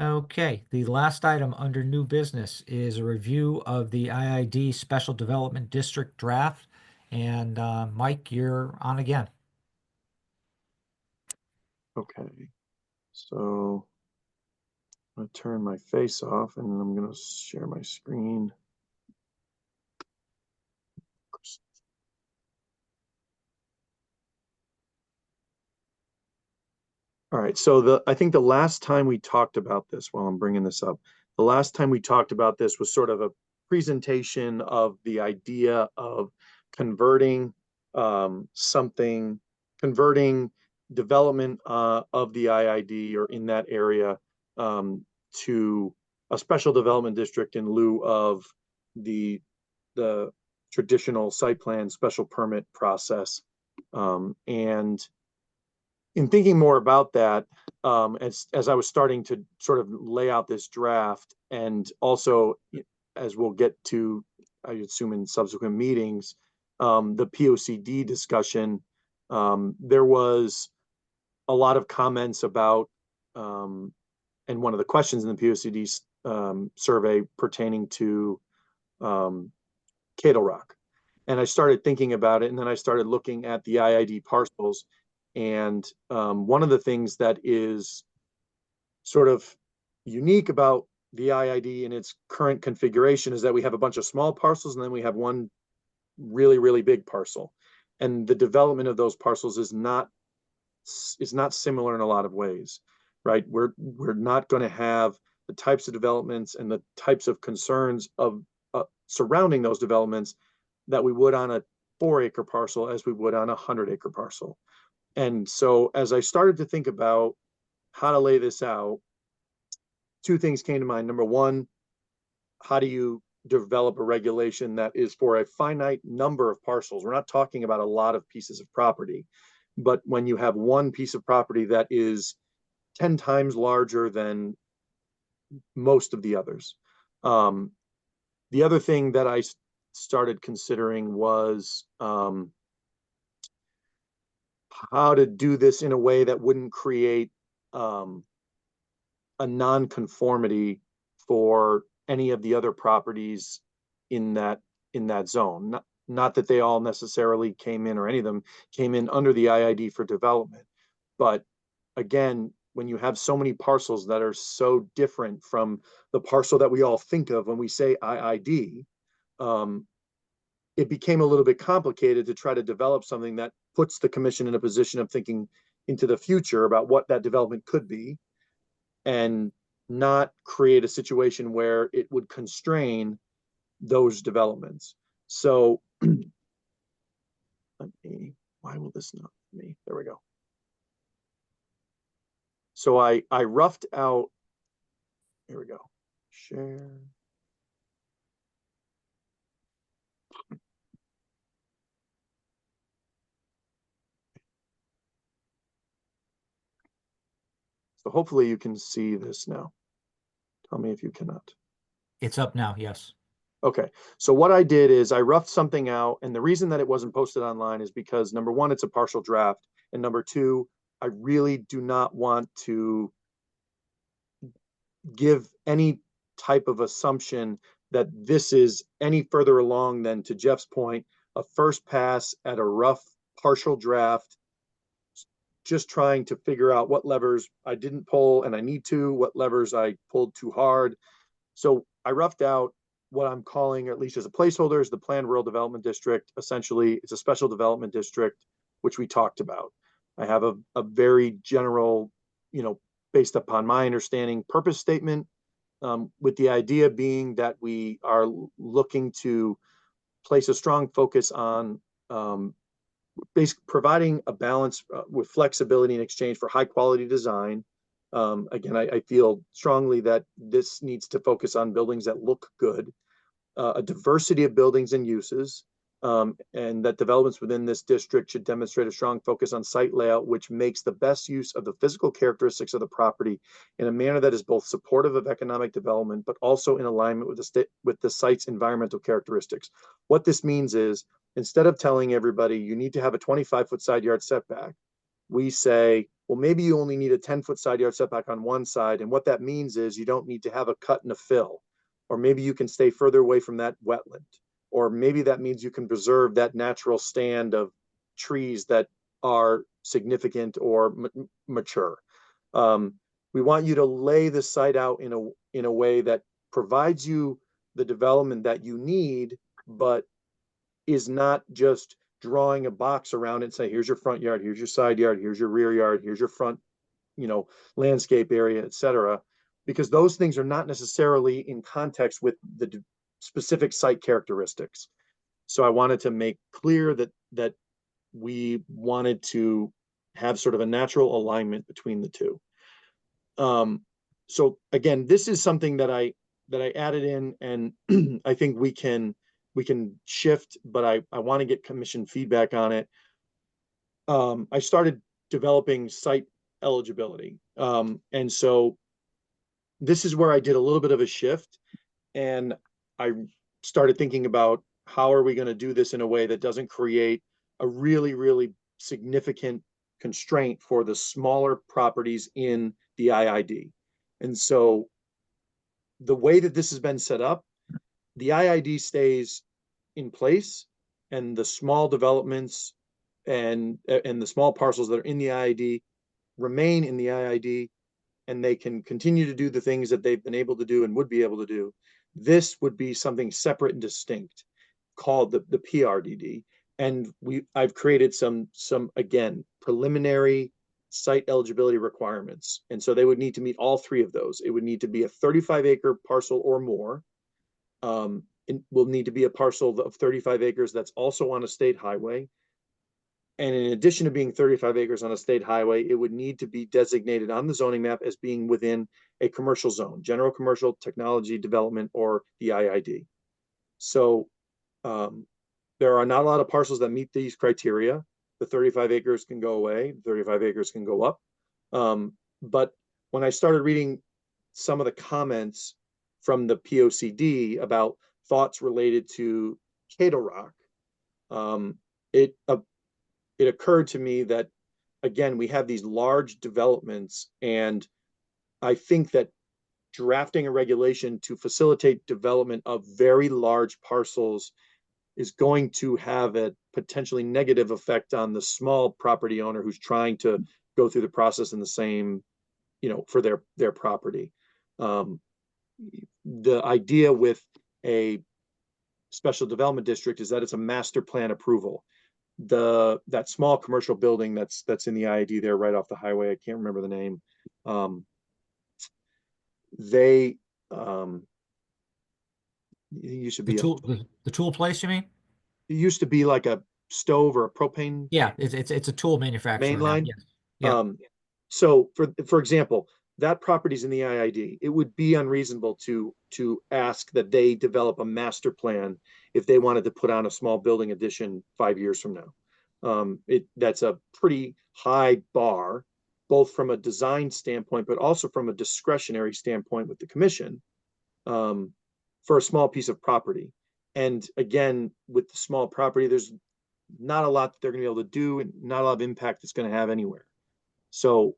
Okay, the last item under new business is a review of the IID Special Development District draft. And Mike, you're on again. Okay, so I'm gonna turn my face off and I'm gonna share my screen. All right, so I think the last time we talked about this, while I'm bringing this up, the last time we talked about this was sort of a presentation of the idea of converting converting development of the IID or in that area to a special development district in lieu of the traditional site plan special permit process. And in thinking more about that, as I was starting to sort of lay out this draft, and also as we'll get to, I assume in subsequent meetings, the POCD discussion, there was a lot of comments about, and one of the questions in the POCD survey pertaining to Cattle Rock. And I started thinking about it, and then I started looking at the IID parcels. And one of the things that is sort of unique about the IID in its current configuration is that we have a bunch of small parcels, and then we have one really, really big parcel. And the development of those parcels is not similar in a lot of ways, right? We're not going to have the types of developments and the types of concerns of surrounding those developments that we would on a 4-acre parcel as we would on a 100-acre parcel. And so as I started to think about how to lay this out, two things came to mind. Number one, how do you develop a regulation that is for a finite number of parcels? We're not talking about a lot of pieces of property, but when you have one piece of property that is 10 times larger than most of the others. The other thing that I started considering was how to do this in a way that wouldn't create a non-conformity for any of the other properties in that zone. Not that they all necessarily came in, or any of them came in under the IID for development, but again, when you have so many parcels that are so different from the parcel that we all think of when we say IID, it became a little bit complicated to try to develop something that puts the commission in a position of thinking into the future about what that development could be, and not create a situation where it would constrain those developments. So why will this not me? There we go. So I roughed out, here we go, share. So hopefully you can see this now. Tell me if you cannot. It's up now, yes. Okay, so what I did is I roughed something out, and the reason that it wasn't posted online is because number one, it's a partial draft, and number two, I really do not want to give any type of assumption that this is any further along than, to Jeff's point, a first pass at a rough partial draft, just trying to figure out what levers I didn't pull and I need to, what levers I pulled too hard. So I roughed out what I'm calling, or at least as a placeholder, is the Planned Rural Development District. Essentially, it's a special development district, which we talked about. I have a very general, based upon my understanding, purpose statement, with the idea being that we are looking to place a strong focus on basically providing a balance with flexibility in exchange for high quality design. Again, I feel strongly that this needs to focus on buildings that look good, a diversity of buildings and uses, and that developments within this district should demonstrate a strong focus on site layout, which makes the best use of the physical characteristics of the property in a manner that is both supportive of economic development, but also in alignment with the site's environmental characteristics. What this means is, instead of telling everybody you need to have a 25-foot side yard setback, we say, Well, maybe you only need a 10-foot side yard setback on one side. And what that means is you don't need to have a cut and a fill. Or maybe you can stay further away from that wetland. Or maybe that means you can preserve that natural stand of trees that are significant or mature. We want you to lay the site out in a way that provides you the development that you need, but is not just drawing a box around it and say, here's your front yard, here's your side yard, here's your rear yard, here's your front, landscape area, etc. Because those things are not necessarily in context with the specific site characteristics. So I wanted to make clear that we wanted to have sort of a natural alignment between the two. So again, this is something that I added in, and I think we can shift, but I want to get commission feedback on it. I started developing site eligibility. And so this is where I did a little bit of a shift, and I started thinking about how are we going to do this in a way that doesn't create a really, really significant constraint for the smaller properties in the IID. And so the way that this has been set up, the IID stays in place, and the small developments and the small parcels that are in the IID remain in the IID, and they can continue to do the things that they've been able to do and would be able to do. This would be something separate and distinct called the PRDD. And I've created some again, preliminary site eligibility requirements. And so they would need to meet all three of those. It would need to be a 35-acre parcel or more. It will need to be a parcel of 35 acres that's also on a state highway. And in addition to being 35 acres on a state highway, it would need to be designated on the zoning map as being within a commercial zone, general commercial, technology development, or the IID. So there are not a lot of parcels that meet these criteria. The 35 acres can go away, 35 acres can go up. But when I started reading some of the comments from the POCD about thoughts related to Cato Rock, it occurred to me that, again, we have these large developments, and I think that drafting a regulation to facilitate development of very large parcels is going to have a potentially negative effect on the small property owner who's trying to go through the process in the same, for their property. The idea with a special development district is that it's a master plan approval. That small commercial building that's in the IID there right off the highway, I can't remember the name. They it used to be the tool place, you mean? It used to be like a stove or a propane. Yeah, it's a tool manufacturer. Main line. Yes. Yeah. So for example, that property's in the IID. It would be unreasonable to ask that they develop a master plan if they wanted to put on a small building addition 5 years from now. That's a pretty high bar, both from a design standpoint, but also from a discretionary standpoint with the commission, for a small piece of property. And again, with the small property, there's not a lot that they're going to be able to do, and not a lot of impact it's going to have anywhere. So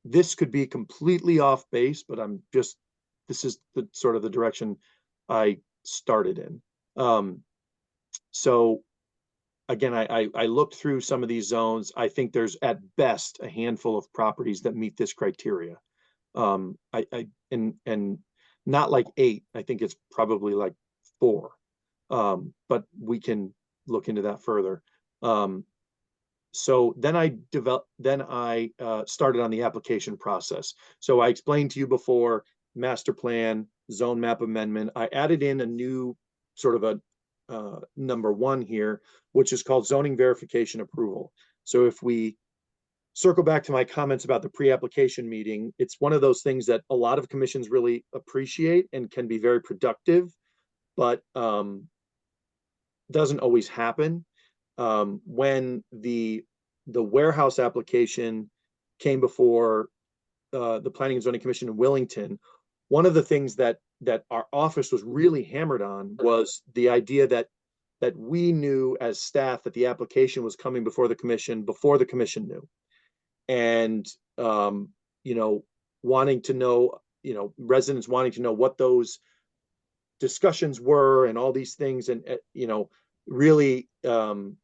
this could be completely off base, but this is the sort of the direction I started in. So again, I looked through some of these zones. I think there's at best a handful of properties that meet this criteria. And not like 8. I think it's probably like 4. But we can look into that further. So then I started on the application process. So I explained to you before, master plan, zone map amendment. I added in a new sort of a number 1 here, which is called zoning verification approval. So if we circle back to my comments about the pre-application meeting, it's one of those things that a lot of commissions really appreciate and can be very productive, but doesn't always happen. When the warehouse application came before the Planning and Zoning Commission in Willington, one of the things that our office was really hammered on was the idea that we knew as staff that the application was coming before the commission knew. and, wanting to know, residents wanting to know what those discussions were and all these things. And, really, some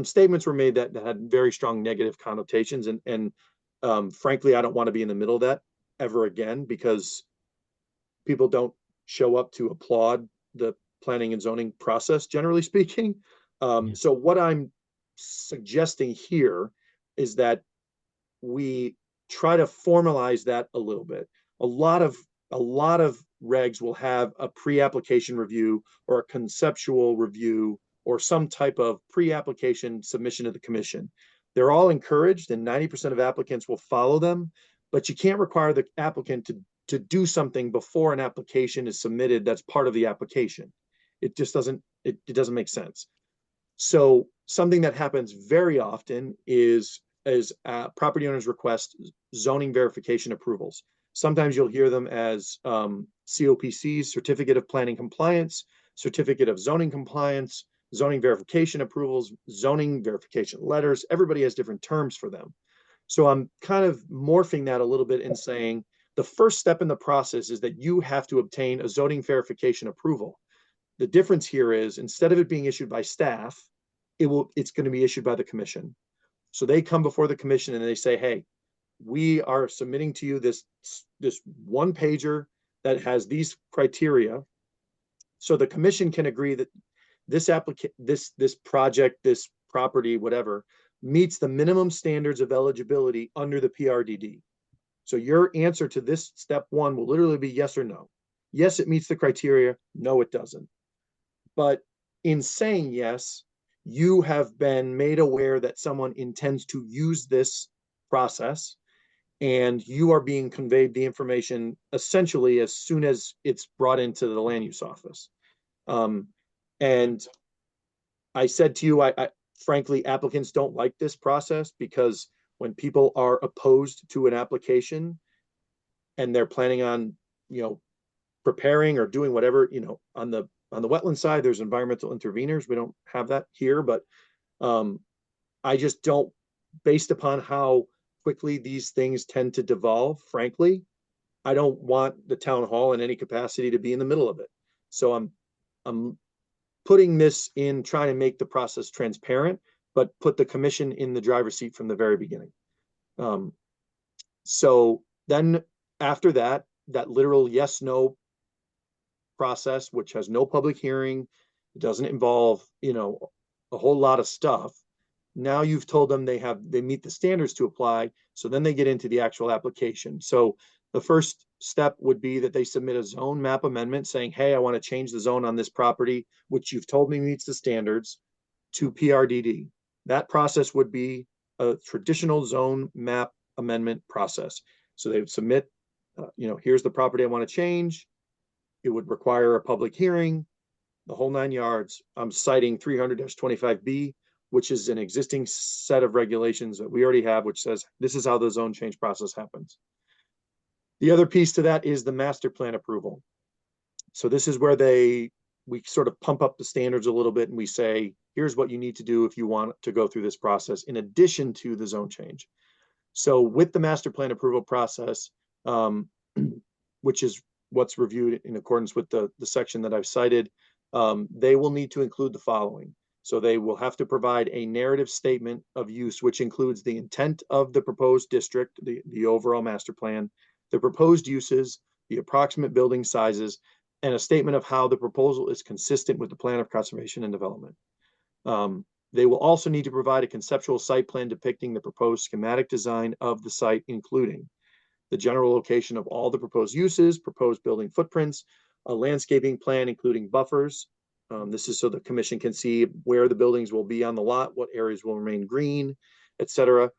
statements were made that had very strong negative connotations. And frankly, I don't want to be in the middle of that ever again, because people don't show up to applaud the planning and zoning process, generally speaking. So what I'm suggesting here is that we try to formalize that a little bit. A lot of regs will have a pre-application review or a conceptual review or some type of pre-application submission to the commission. They're all encouraged, and 90% of applicants will follow them, but you can't require the applicant to do something before an application is submitted that's part of the application. It just doesn't, it doesn't make sense. So something that happens very often is property owners request zoning verification approvals. Sometimes you'll hear them as COPCs, Certificate of Planning Compliance, Certificate of Zoning Compliance, zoning verification approvals, zoning verification letters. Everybody has different terms for them. So I'm kind of morphing that a little bit and saying the first step in the process is that you have to obtain a zoning verification approval. The difference here is, instead of it being issued by staff, it's going to be issued by the commission. So they come before the commission and they say, hey, we are submitting to you this one pager that has these criteria. So the commission can agree that this project, this property, whatever, meets the minimum standards of eligibility under the PRDD. So your answer to this step one will literally be yes or no. Yes, it meets the criteria. No, it doesn't. But in saying yes, you have been made aware that someone intends to use this process, and you are being conveyed the information essentially as soon as it's brought into the land use office. And I said to you, I frankly, applicants don't like this process, because when people are opposed to an application and they're planning on, preparing or doing whatever, on the wetland side, there's environmental interveners. We don't have that here, but I just don't, based upon how quickly these things tend to devolve, frankly, I don't want the town hall in any capacity to be in the middle of it. So I'm putting this in, trying to make the process transparent, but put the commission in the driver's seat from the very beginning. So then after that literal yes, no process, which has no public hearing, it doesn't involve, a whole lot of stuff. Now you've told them they meet the standards to apply. So then they get into the actual application. So the first step would be that they submit a zone map amendment saying, hey, I want to change the zone on this property, which you've told me meets the standards, to PRDD. That process would be a traditional zone map amendment process. So they would submit, here's the property I want to change. It would require a public hearing, the whole 9 yards. I'm citing 300-25B, which is an existing set of regulations that we already have, which says this is how the zone change process happens. The other piece to that is the master plan approval. So this is where we sort of pump up the standards a little bit, and we say, here's what you need to do if you want to go through this process in addition to the zone change. So with the master plan approval process, which is what's reviewed in accordance with the section that I've cited, they will need to include the following. So they will have to provide a narrative statement of use, which includes the intent of the proposed district, the overall master plan, the proposed uses, the approximate building sizes, and a statement of how the proposal is consistent with the plan of conservation and development. They will also need to provide a conceptual site plan depicting the proposed schematic design of the site, including the general location of all the proposed uses, proposed building footprints, a landscaping plan, including buffers. This is so the commission can see where the buildings will be on the lot, what areas will remain green, etc.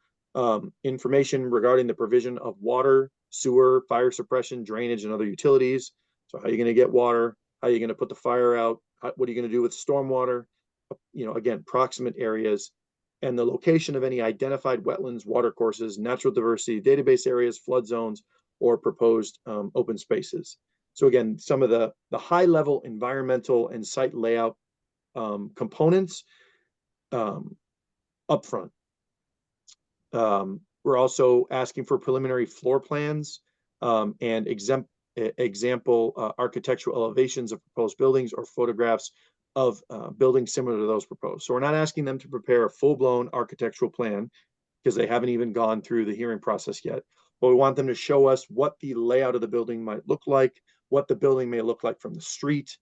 Information regarding the provision of water, sewer, fire suppression, drainage, and other utilities. So how are you going to get water? How are you going to put the fire out? What are you going to do with stormwater? Again, proximate areas, and the location of any identified wetlands, watercourses, natural diversity, database areas, flood zones, or proposed open spaces. So again, some of the high level environmental and site layout components up front. We're also asking for preliminary floor plans and example architectural elevations of proposed buildings or photographs of buildings similar to those proposed. So we're not asking them to prepare a full-blown architectural plan because they haven't even gone through the hearing process yet. But we want them to show us what the layout of the building might look like, what the building may look like from the street,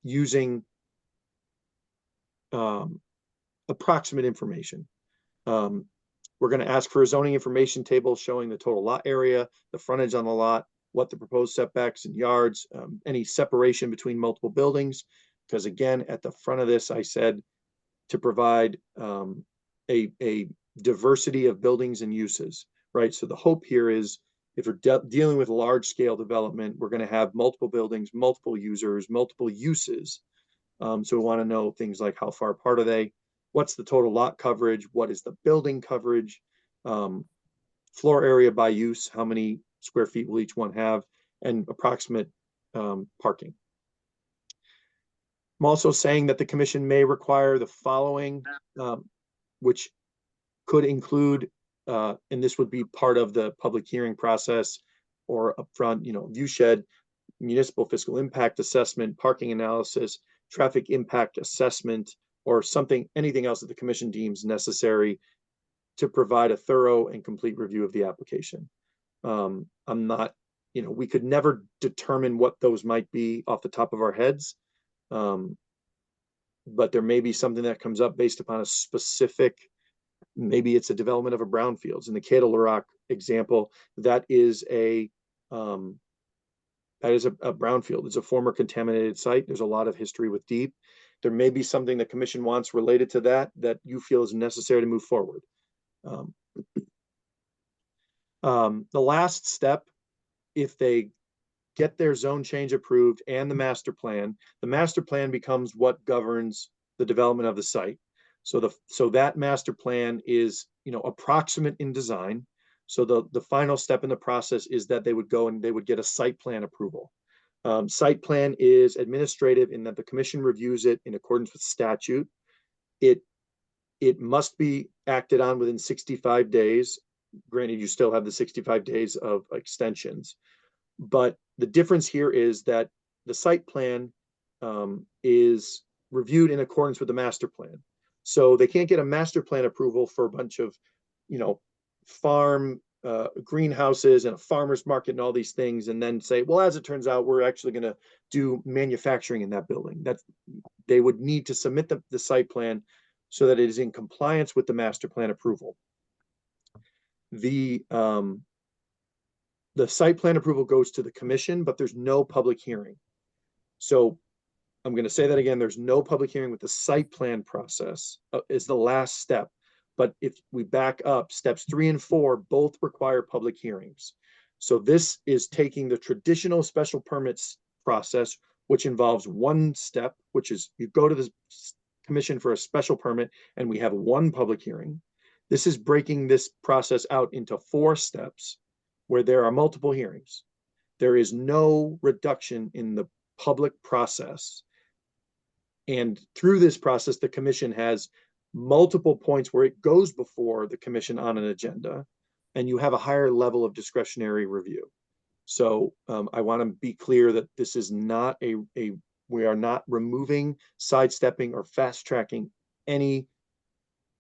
using approximate information. We're going to ask for a zoning information table showing the total lot area, the frontage on the lot, what the proposed setbacks and yards, any separation between multiple buildings. Because again, at the front of this, I said to provide a diversity of buildings and uses, right? So the hope here is if we're dealing with large scale development, we're going to have multiple buildings, multiple users, multiple uses. So we want to know things like how far apart are they? What's the total lot coverage? What is the building coverage? Floor area by use, how many square feet will each one have? And approximate parking. I'm also saying that the commission may require the following, which could include, and this would be part of the public hearing process or upfront, view shed, municipal fiscal impact assessment, parking analysis, traffic impact assessment, or anything else that the commission deems necessary to provide a thorough and complete review of the application. I'm not, we could never determine what those might be off the top of our heads. But there may be something that comes up based upon a specific, maybe it's a development of a brownfields. In the Cadle-Larock example, that is a brownfield. It's a former contaminated site. There's a lot of history with DEEP. There may be something the commission wants related to that you feel is necessary to move forward. The last step, if they get their zone change approved and the master plan becomes what governs the development of the site. So that master plan is, approximate in design. So the final step in the process is that they would go and they would get a site plan approval. Site plan is administrative in that the commission reviews it in accordance with statute. It must be acted on within 65 days. Granted, you still have the 65 days of extensions. But the difference here is that the site plan is reviewed in accordance with the master plan. So they can't get a master plan approval for a bunch of, farm greenhouses and a farmer's market and all these things, and then say, well, as it turns out, we're actually going to do manufacturing in that building. They would need to submit the site plan so that it is in compliance with the master plan approval. The site plan approval goes to the commission, but there's no public hearing. So I'm going to say that again, there's no public hearing with the site plan process is the last step. But if we back up, steps 3 and 4 both require public hearings. So this is taking the traditional special permits process, which involves one step, which is you go to the commission for a special permit and we have one public hearing. This is breaking this process out into 4 steps where there are multiple hearings. There is no reduction in the public process. And through this process, the commission has multiple points where it goes before the commission on an agenda, and you have a higher level of discretionary review. So I want to be clear that this is not we are not removing, sidestepping, or fast tracking any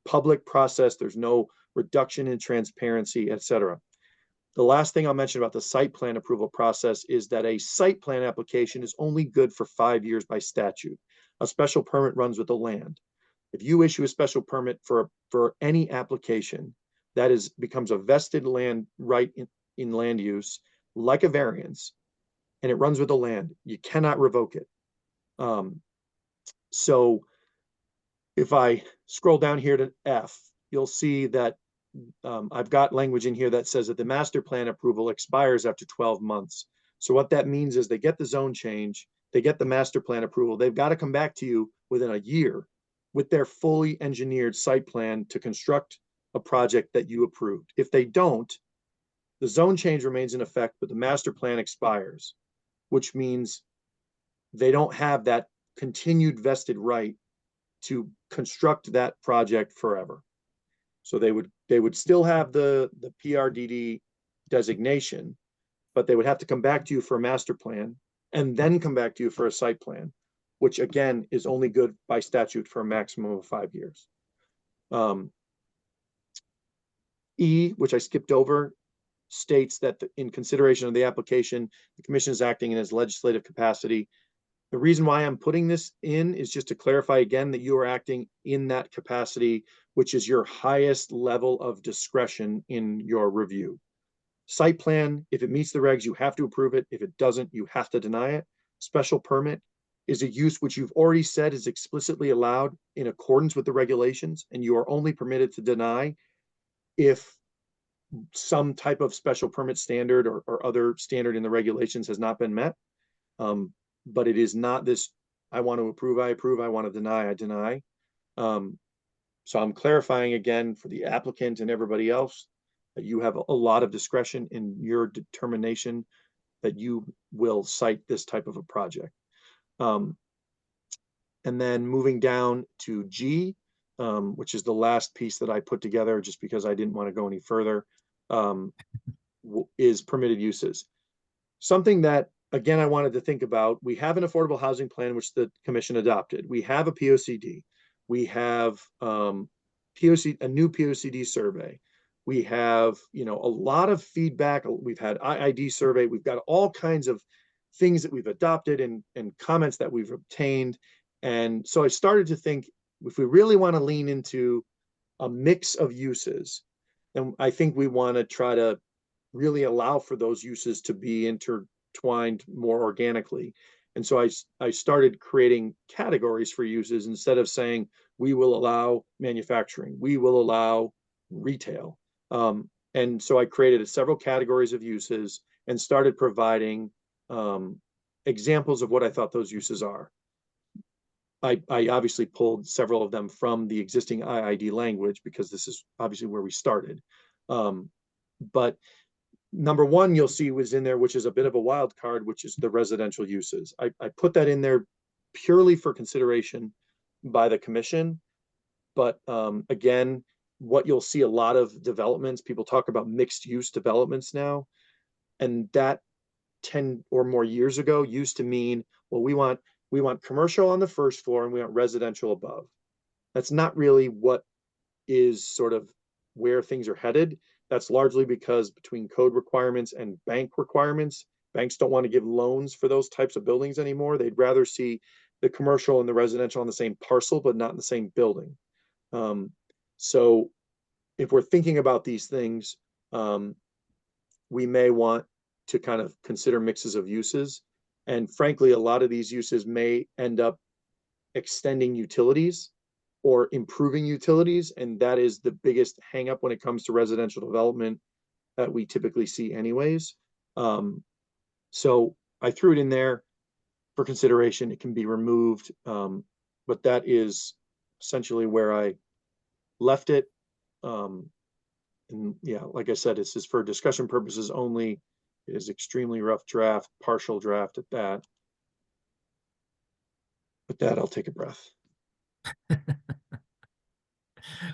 public process. There's no reduction in transparency, etc. The last thing I'll mention about the site plan approval process is that a site plan application is only good for 5 years by statute. A special permit runs with the land. If you issue a special permit for any application, that becomes a vested land right in land use, like a variance, and it runs with the land. You cannot revoke it. So if I scroll down here to F, you'll see that I've got language in here that says that the master plan approval expires after 12 months. So what that means is they get the zone change, they get the master plan approval, they've got to come back to you within a year with their fully engineered site plan to construct a project that you approved. If they don't, the zone change remains in effect, but the master plan expires, which means they don't have that continued vested right to construct that project forever. So they would still have the PRDD designation, but they would have to come back to you for a master plan and then come back to you for a site plan, which again is only good by statute for a maximum of 5 years. E, which I skipped over, states that in consideration of the application, the commission is acting in its legislative capacity. The reason why I'm putting this in is just to clarify again that you are acting in that capacity, which is your highest level of discretion in your review. Site plan, if it meets the regs, you have to approve it. If it doesn't, you have to deny it. Special permit is a use which you've already said is explicitly allowed in accordance with the regulations, and you are only permitted to deny if some type of special permit standard or other standard in the regulations has not been met. But it is not this, I want to approve, I approve, I want to deny, I deny. So I'm clarifying again for the applicant and everybody else that you have a lot of discretion in your determination that you will cite this type of a project. And then moving down to G, which is the last piece that I put together just because I didn't want to go any further, is permitted uses. Something that, again, I wanted to think about. We have an affordable housing plan, which the commission adopted. We have a POCD. We have a new POCD survey. We have, a lot of feedback. We've had IID survey. We've got all kinds of things that we've adopted and comments that we've obtained. And so I started to think, if we really want to lean into a mix of uses, then I think we want to try to really allow for those uses to be intertwined more organically. And so I started creating categories for uses instead of saying, we will allow manufacturing, we will allow retail. And so I created several categories of uses and started providing examples of what I thought those uses are. I obviously pulled several of them from the existing IID language because this is obviously where we started. But number one, you'll see was in there, which is a bit of a wild card, which is the residential uses. I put that in there purely for consideration by the commission. But again, what you'll see a lot of developments, people talk about mixed use developments now. And that 10 or more years ago used to mean, well, we want commercial on the first floor and we want residential above. That's not really what is sort of where things are headed. That's largely because between code requirements and bank requirements, banks don't want to give loans for those types of buildings anymore. They'd rather see the commercial and the residential on the same parcel, but not in the same building. So if we're thinking about these things, we may want to kind of consider mixes of uses. And frankly, a lot of these uses may end up extending utilities or improving utilities. And that is the biggest hang up when it comes to residential development that we typically see anyways. So I threw it in there for consideration. It can be removed, but that is essentially where I left it. And yeah, like I said, this is for discussion purposes only. It is extremely rough draft, partial draft at that. With that, I'll take a breath.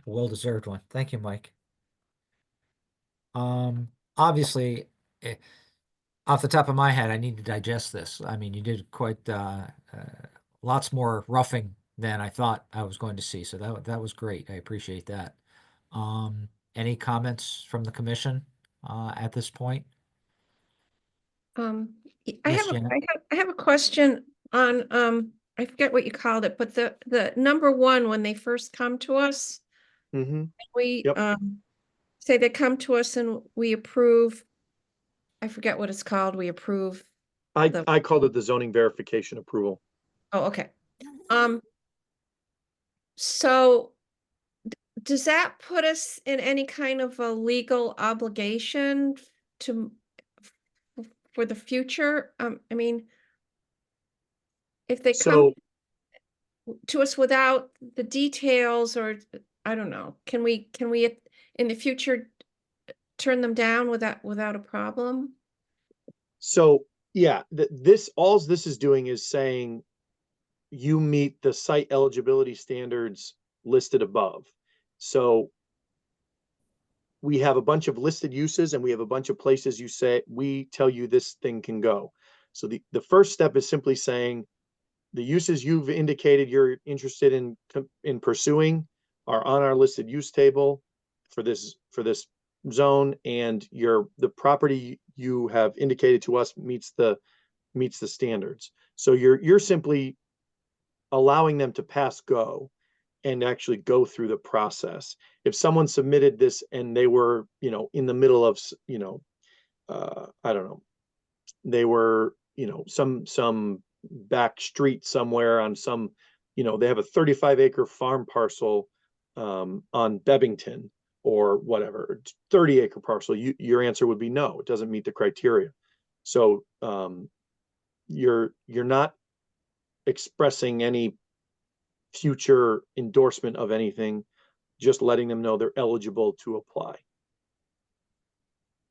Well-deserved one. Thank you, Mike. Obviously, off the top of my head, I need to digest this. I mean, you did quite lots more roughing than I thought I was going to see. So that was great. I appreciate that. Any comments from the commission at this point? I Yes, have Janet? I have a question on I forget what you called it, but the number one, when they first come to us, we Yep. say they come to us and we approve. I forget what it's called. We approve. I called it the zoning verification approval. Oh, okay. So does that put us in any kind of a legal obligation for the future? I mean, if they come to us without the details, or I don't know, can we in the future turn them down without a problem? So yeah, all this is doing is saying you meet the site eligibility standards listed above. So we have a bunch of listed uses and we have a bunch of places we tell you this thing can go. So the first step is simply saying the uses you've indicated you're interested in pursuing are on our listed use table for this zone, and the property you have indicated to us meets the standards. So you're simply allowing them to pass go and actually go through the process. If someone submitted this and they were, in the middle of, I don't know, they were, some back street somewhere on some, they have a 35-acre farm parcel on Bevington or whatever, 30-acre parcel, your answer would be no, it doesn't meet the criteria. So you're not expressing any future endorsement of anything, just letting them know they're eligible to apply.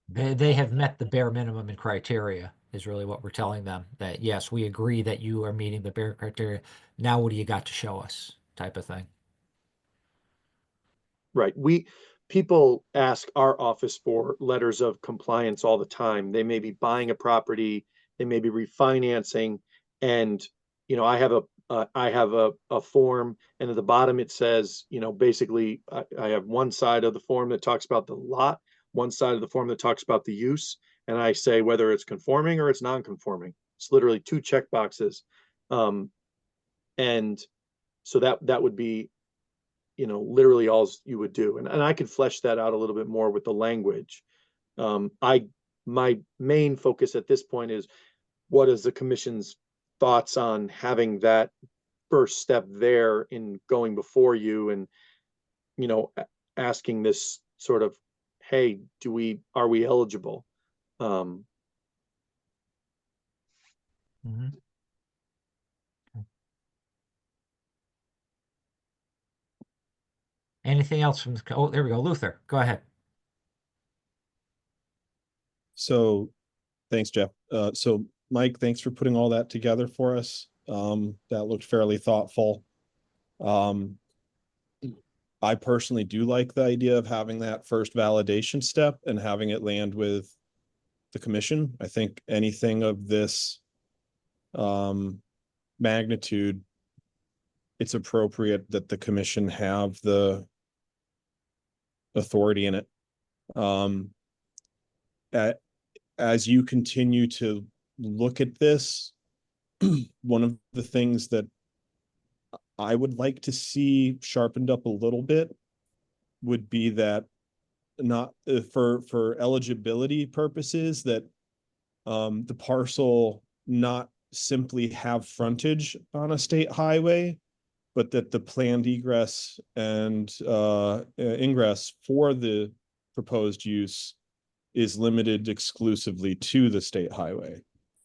They have met the bare minimum in criteria is really what we're telling them, that yes, we agree that you are meeting the bare criteria. Now what do you got to show us, type of thing. Right. People ask our office for letters of compliance all the time. They may be buying a property, they may be refinancing, and I have a form, and at the bottom it says, basically I have one side of the form that talks about the lot, one side of the form that talks about the use, and I say whether it's conforming or it's non-conforming. It's literally 2 check boxes. And so that would be literally all you would do. And I could flesh that out a little bit more with the language. My main focus at this point is, what is the commission's thoughts on having that first step there in going before you and, asking this sort of, hey, are we eligible? Mhm. Anything else from oh, there we go. Luther, go ahead. So thanks, Jeff. So Mike, thanks for putting all that together for us. That looked fairly thoughtful. I personally do like the idea of having that first validation step and having it land with the commission. I think anything of this magnitude, it's appropriate that the commission have the authority in it. As you continue to look at this, one of the things that I would like to see sharpened up a little bit would be that not for eligibility purposes, that the parcel not simply have frontage on a state highway, but that the planned egress and ingress for the proposed use is limited exclusively to the state highway.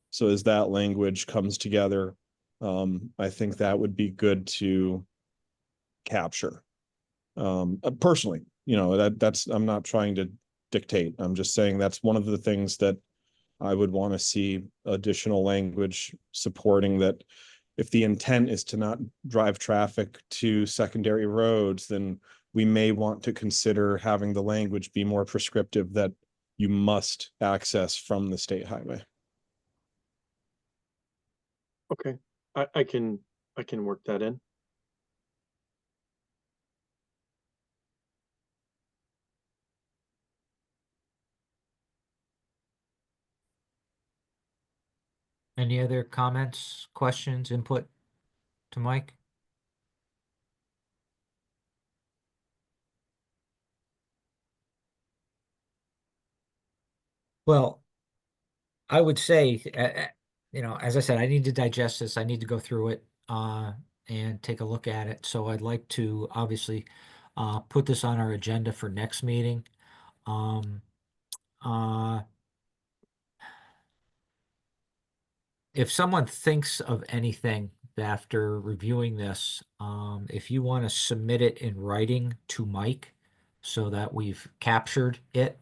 So as that language comes together, I think that would be good to capture. Personally, that's I'm not trying to dictate. I'm just saying that's one of the things that I would want to see additional language supporting, that if the intent is to not drive traffic to secondary roads, then we may want to consider having the language be more prescriptive that you must access from the state highway. Okay, I can work that in. Any other comments, questions, input to Mike? Well, I would say, as I said, I need to digest this. I need to go through it and take a look at it. So I'd like to obviously put this on our agenda for next meeting. If someone thinks of anything after reviewing this, if you want to submit it in writing to Mike so that we've captured it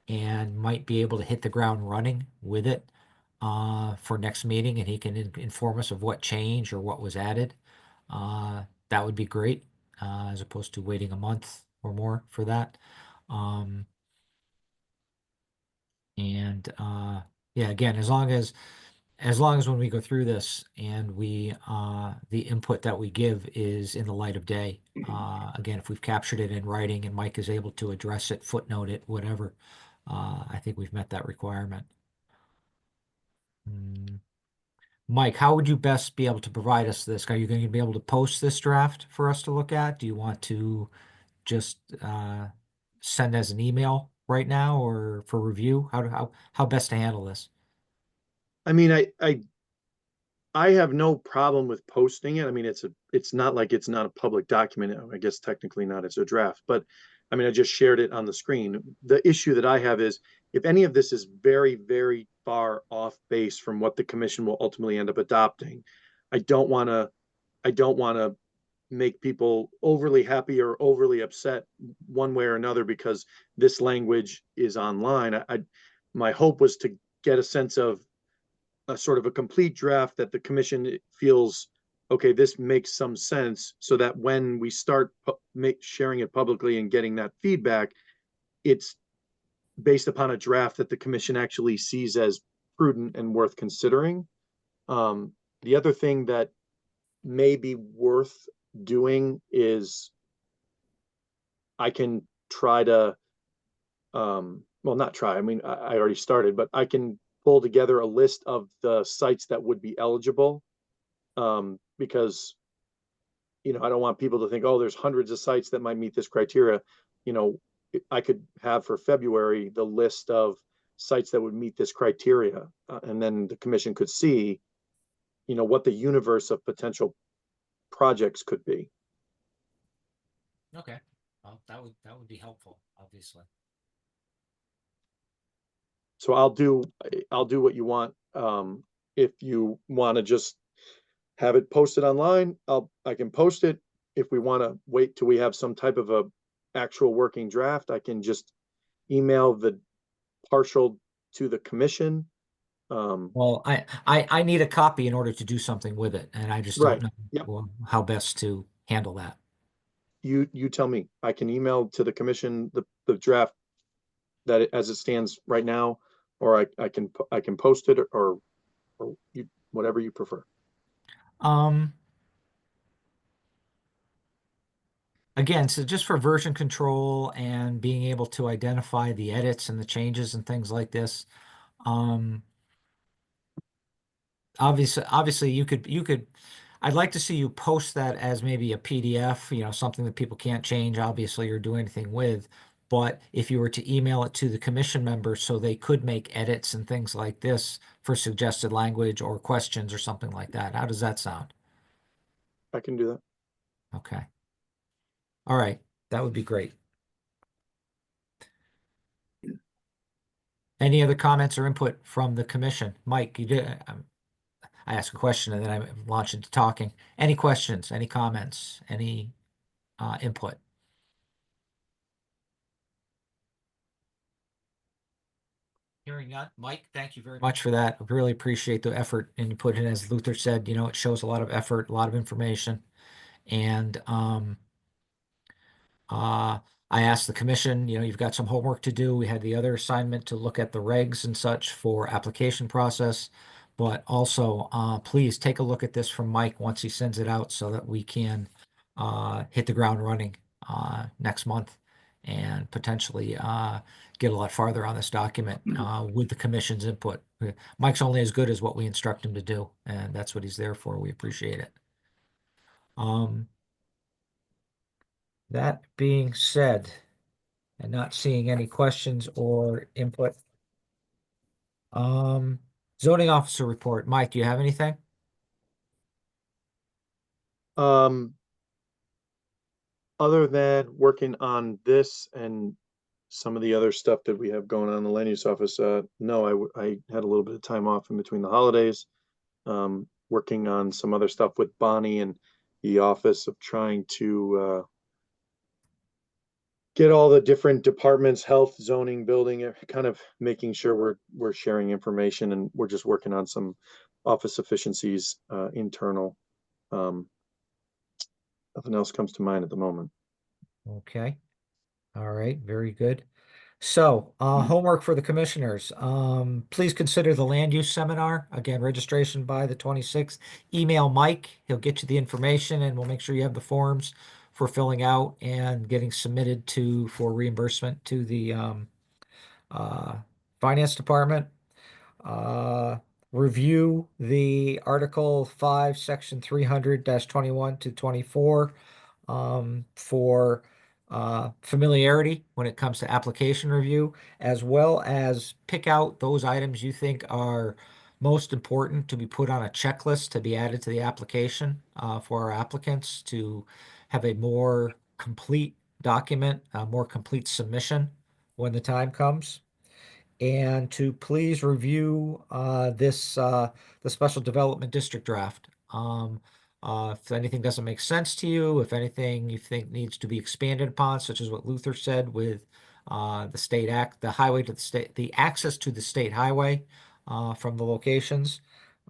and might be able to hit the ground running with it for next meeting, and he can inform us of what changed or what was added, that would be great, as opposed to waiting a month or more for that. And yeah, again, as long as when we go through this and we the input that we give is in the light of day, again, if we've captured it in writing and Mike is able to address it, footnote it, whatever, I think we've met that requirement. Mike, how would you best be able to provide us this? Are you going to be able to post this draft for us to look at? Do you want to just send as an email right now or for review? How best to handle this? I mean, I have no problem with posting it. I mean, it's not like it's not a public document. I guess technically not, it's a draft, but I mean, I just shared it on the screen. The issue that I have is if any of this is very, very far off base from what the commission will ultimately end up adopting, I don't want to make people overly happy or overly upset one way or another because this language is online. My hope was to get a sense of a sort of a complete draft that the commission feels, okay, this makes some sense, so that when we start sharing it publicly and getting that feedback, it's based upon a draft that the commission actually sees as prudent and worth considering. The other thing that may be worth doing is I can try to, well, not try, I mean, I already started, but I can pull together a list of the sites that would be eligible, because, you know, I don't want people to think, oh, there's hundreds of sites that might meet this criteria. You know, I could have for February the list of sites that would meet this criteria, and then the commission could see, you know, what the universe of potential projects could be. Okay. Well, that would be helpful, obviously. So I'll do what you want. If you want to just have it posted online, I can post it. If we want to wait till we have some type of a actual working draft, I can just email the partial to the commission. Well, I need a copy in order to do something with it, and I just don't Right. know Yep. how best to handle that. You tell me. I can email to the commission the draft that as it stands right now, or I can post it, or you, whatever you prefer. Again, so just for version control and being able to identify the edits and the changes and things like this, obviously you could, I'd like to see you post that as maybe a PDF, you know, something that people can't change, obviously, or do anything with. But if you were to email it to the commission members so they could make edits and things like this for suggested language or questions or something like that, how does that sound? I can do that. Okay. All right. That would be great. Any other comments or input from the commission? Mike, you did, I ask a question and then I launch into talking. Any questions, any comments, any input? Hearing none. Mike, thank you very much for that. I really appreciate the effort and you put in, as Luther said, you know, it shows a lot of effort, a lot of information. And I asked the commission, you know, you've got some homework to do. We had the other assignment to look at the regs and such for application process, but also please take a look at this from Mike once he sends it out so that we can hit the ground running next month and potentially get a lot farther on this document with the commission's input. Mike's only as good as what we instruct him to do, and that's what he's there for. We appreciate it. That being said, and not seeing any questions or input. Zoning officer report. Mike, do you have anything? Other than working on this and some of the other stuff that we have going on in the land use office, no, I had a little bit of time off in between the holidays, working on some other stuff with Bonnie and the office of trying to get all the different departments, health, zoning, building, kind of making sure we're sharing information, and we're just working on some office efficiencies, internal. Nothing else comes to mind at the moment. Okay. All right. Very good. So, homework for the commissioners. Please consider the land use seminar. Again, registration by the 26th. Email Mike. He'll get you the information and we'll make sure you have the forms for filling out and getting submitted for reimbursement to the finance department. Review the Article 5, Section 300-21 to 24 for familiarity when it comes to application review, as well as pick out those items you think are most important to be put on a checklist to be added to the application for our applicants to have a more complete document, a more complete submission when the time comes. And to please review the special development district draft. If anything doesn't make sense to you, if anything you think needs to be expanded upon, such as what Luther said with the state act, the highway to the state, the access to the state highway from the locations.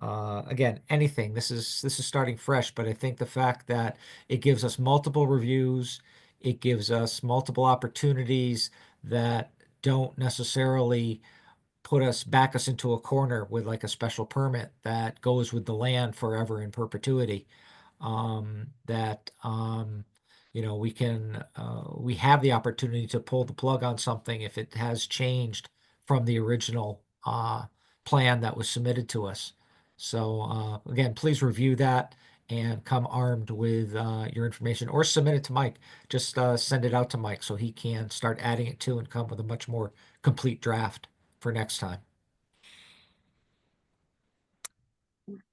Again, anything. This is starting fresh, but I think the fact that it gives us multiple reviews, it gives us multiple opportunities that don't necessarily back us into a corner with like a special permit that goes with the land forever in perpetuity. That we have the opportunity to pull the plug on something if it has changed from the original plan that was submitted to us. So again, please review that and come armed with your information, or submit it to Mike. Just send it out to Mike so he can start adding it to and come with a much more complete draft for next time.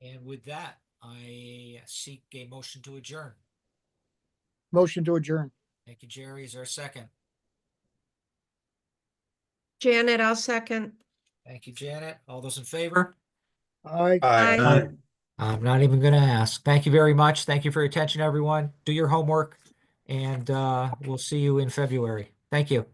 And with that, I seek a motion to adjourn. Motion to adjourn. Thank you, Jerry. Is there a second? Janet, I'll second. Thank you, Janet. All those in favor? Aye. Aye. I'm not even going to ask. Thank you very much. Thank you for your attention, everyone. Do your homework, and we'll see you in February. Thank you.